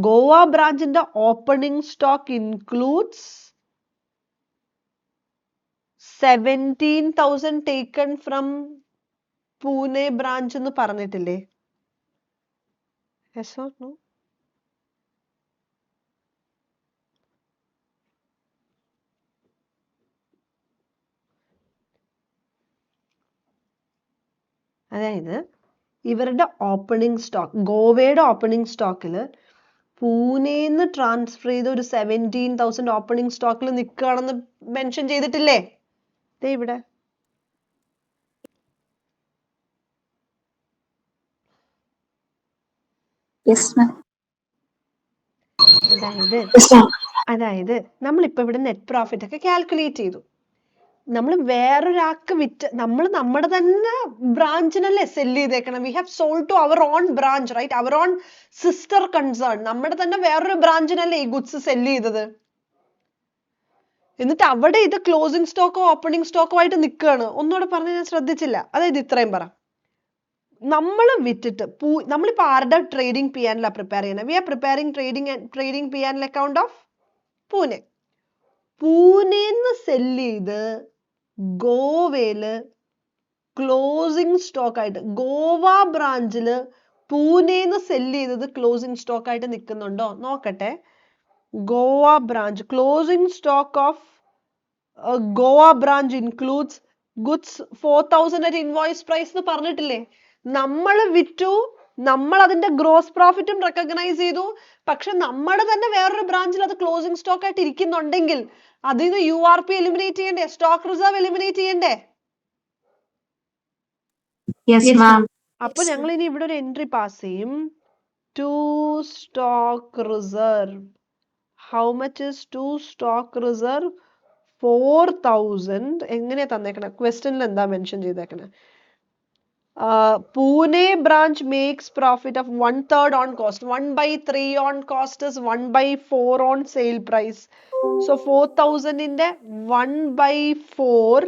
ഗോവ ബ്രാഞ്ചിന്റെ opening stock includes 17,000 taken from Pune branch എന്ന് പറഞ്ഞിട്ടില്ലേ? Yes or no? അതായത് ഇവരുടെ ഓപ്പണിംഗ് സ്റ്റോക്ക്, ഗോവയുടെ ഓപ്പണിംഗ് സ്റ്റോക്കിൽ പൂനെന്ന് ട്രാൻസ്ഫർ ചെയ്ത ഒരു 17,000 ഓപ്പണിംഗ് സ്റ്റോക്കിൽ നിൽക്കുകയാണെന്ന് മെൻഷൻ ചെയ്തിട്ടില്ലേ? ദേ ഇവിടെ. അതായത് നമ്മളിപ്പോ ഇവിടെ നെറ്റ് പ്രോഫിറ്റ് ഒക്കെ കാൽക്കുലേറ്റ് ചെയ്തു. നമ്മൾ വേറൊരാൾക്ക് വിറ്റ്, നമ്മൾ നമ്മുടെ തന്നെ ബ്രാഞ്ചിനല്ലേ സെല് ചെയ്തേക്കണം. We have sold to our own branch, right? Our own sister concern. നമ്മുടെ തന്നെ വേറൊരു ബ്രാഞ്ചിനല്ലേ ഈ ഗുഡ്സ് സെല് ചെയ്തത്. എന്നിട്ട് അവിടെ ഇത് ക്ലോസിംഗ് സ്റ്റോക്കോ ഓപ്പണിംഗ് സ്റ്റോക്കോ ആയിട്ട് നിൽക്കുകയാണ്. ഒന്നുകൂടെ പറഞ്ഞ് ഞാൻ ശ്രദ്ധിച്ചില്ല. അതായത് ഇത്രയും പറ. നമ്മൾ വിറ്റിട്ട് നമ്മളിപ്പോ ആരുടെ ട്രേഡിംഗ് പി ആൻഡിലാ പ്രിപ്പയർ ചെയ്യുന്നത്? We are preparing trading P ആൻഡിൽ അക്കൗണ്ട് ഓഫ് പൂനെ. പൂനെന്ന് സെല് ചെയ്ത് ഗോവയില് ക്ലോസിംഗ് സ്റ്റോക്ക് ആയിട്ട്, ഗോവ ബ്രാഞ്ചില് പൂനെന്ന് സെല് ചെയ്തത് ക്ലോസിംഗ് സ്റ്റോക്ക് ആയിട്ട് നിൽക്കുന്നുണ്ടോ നോക്കട്ടെ. Goa branch closing stock of Goa branch includes goods 4,000 at invoice price എന്ന് പറഞ്ഞിട്ടില്ലേ? നമ്മൾ വിറ്റു, നമ്മൾ അതിന്റെ ഗ്രോസ് പ്രോഫിറ്റും റെക്കഗ്നൈസ് ചെയ്തു. പക്ഷെ നമ്മുടെ തന്നെ വേറൊരു ബ്രാഞ്ചിൽ അത് ക്ലോസിംഗ് സ്റ്റോക്ക് ആയിട്ട് ഇരിക്കുന്നുണ്ടെങ്കിൽ അതിന് URP എലിമിനേറ്റ് ചെയ്യണ്ടേ? സ്റ്റോക്ക് റിസർവ് എലിമിനേറ്റ് ചെയ്യണ്ടേ? അപ്പൊ ഞങ്ങൾ ഇനി ഇവിടെ ഒരു എൻട്രി പാസ് ചെയ്യും. To stock reserve. How much is to stock reserve? 4,000. എങ്ങനെയാ തന്നേക്കണേ? ക്വസ്റ്റ്യനിൽ എന്താ മെൻഷൻ ചെയ്തേക്കണേ? Pune branch makes profit of 1/3 on cost. 1/3 on cost is 1/4 on sale price. So 4,000 ന്റെ 1/4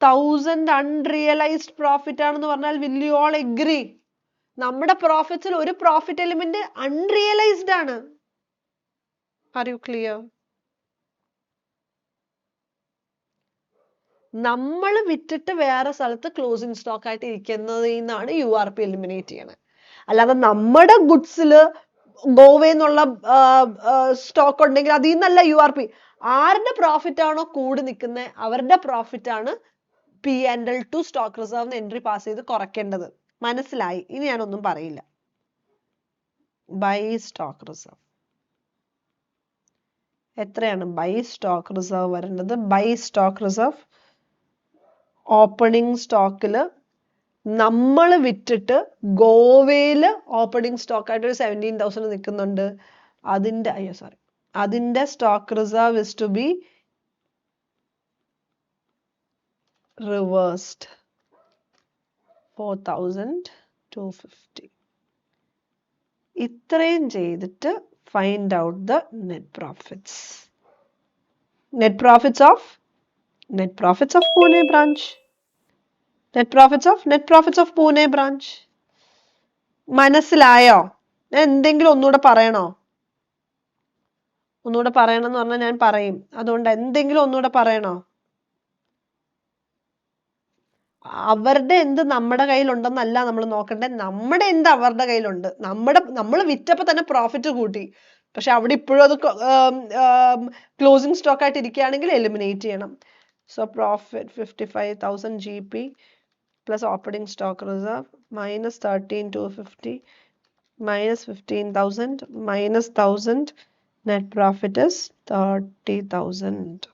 1000 unrealized profit ആണെന്ന് പറഞ്ഞാൽ will you all agree? നമ്മുടെ പ്രോഫിറ്റ്സിൽ ഒരു പ്രോഫിറ്റ് എലിമെന്റ് unrealized ആണ്. Are you clear? നമ്മൾ വിറ്റിട്ട് വേറെ സ്ഥലത്ത് ക്ലോസിംഗ് സ്റ്റോക്ക് ആയിട്ട് ഇരിക്കുന്നതിൽ നിന്നാണ് URP എലിമിനേറ്റ് ചെയ്യണത്. അല്ലാതെ നമ്മുടെ ഗുഡ്സില് ഗോവയിൽ നിന്നുള്ള സ്റ്റോക്ക് ഉണ്ടെങ്കിൽ അതിൽ നിന്നല്ല URP. ആരുടെ പ്രോഫിറ്റ് ആണോ കൂടി നിൽക്കുന്നത് അവരുടെ പ്രോഫിറ്റ് ആണ് P&L to stock reserve entry pass ചെയ്ത് കുറയ്ക്കേണ്ടത്. മനസ്സിലായി? ഇനി ഞാനൊന്നും പറയില്ല. ബൈ സ്റ്റോക്ക് റിസർവ് എത്രയാണ്? ബൈ സ്റ്റോക്ക് റിസർവ് വരേണ്ടത്. ബൈ സ്റ്റോക്ക് റിസർവ് ഓപ്പണിംഗ് സ്റ്റോക്കില് നമ്മൾ വിറ്റിട്ട് ഗോവയില് ഓപ്പണിംഗ് സ്റ്റോക്ക് ആയിട്ട് ഒരു 17,000 നിൽക്കുന്നുണ്ട്. അതിന്റെ stock reserve is to be reversed 4,250. ഇത്രയും ചെയ്തിട്ട് find out the net profits. Net profits of Pune branch. Net profits of Pune branch. മനസ്സിലായോ? ഞാൻ എന്തെങ്കിലും ഒന്നുകൂടെ പറയണോ? ഒന്നുകൂടെ പറയണം എന്ന് പറഞ്ഞാൽ ഞാൻ പറയും. അതുകൊണ്ട് എന്തെങ്കിലും ഒന്നുകൂടെ പറയണോ? അവരുടെ എന്ത് നമ്മുടെ കയ്യിലുണ്ടെന്നല്ല നമ്മൾ നോക്കണ്ടേ, നമ്മുടെ എന്ത് അവരുടെ കയ്യിലുണ്ട്. നമ്മൾ വിറ്റപ്പോൾ തന്നെ പ്രോഫിറ്റ് കൂട്ടി, പക്ഷെ അവിടെ ഇപ്പോഴും അത് ക്ലോസിംഗ് സ്റ്റോക്ക് ആയിട്ട് ഇരിക്കുകയാണെങ്കിൽ എലിമിനേറ്റ് ചെയ്യണം. So profit 55,000 GP plus operating stock reserve minus 13,250 minus 15,000 minus 1,000, net profit is 30,000.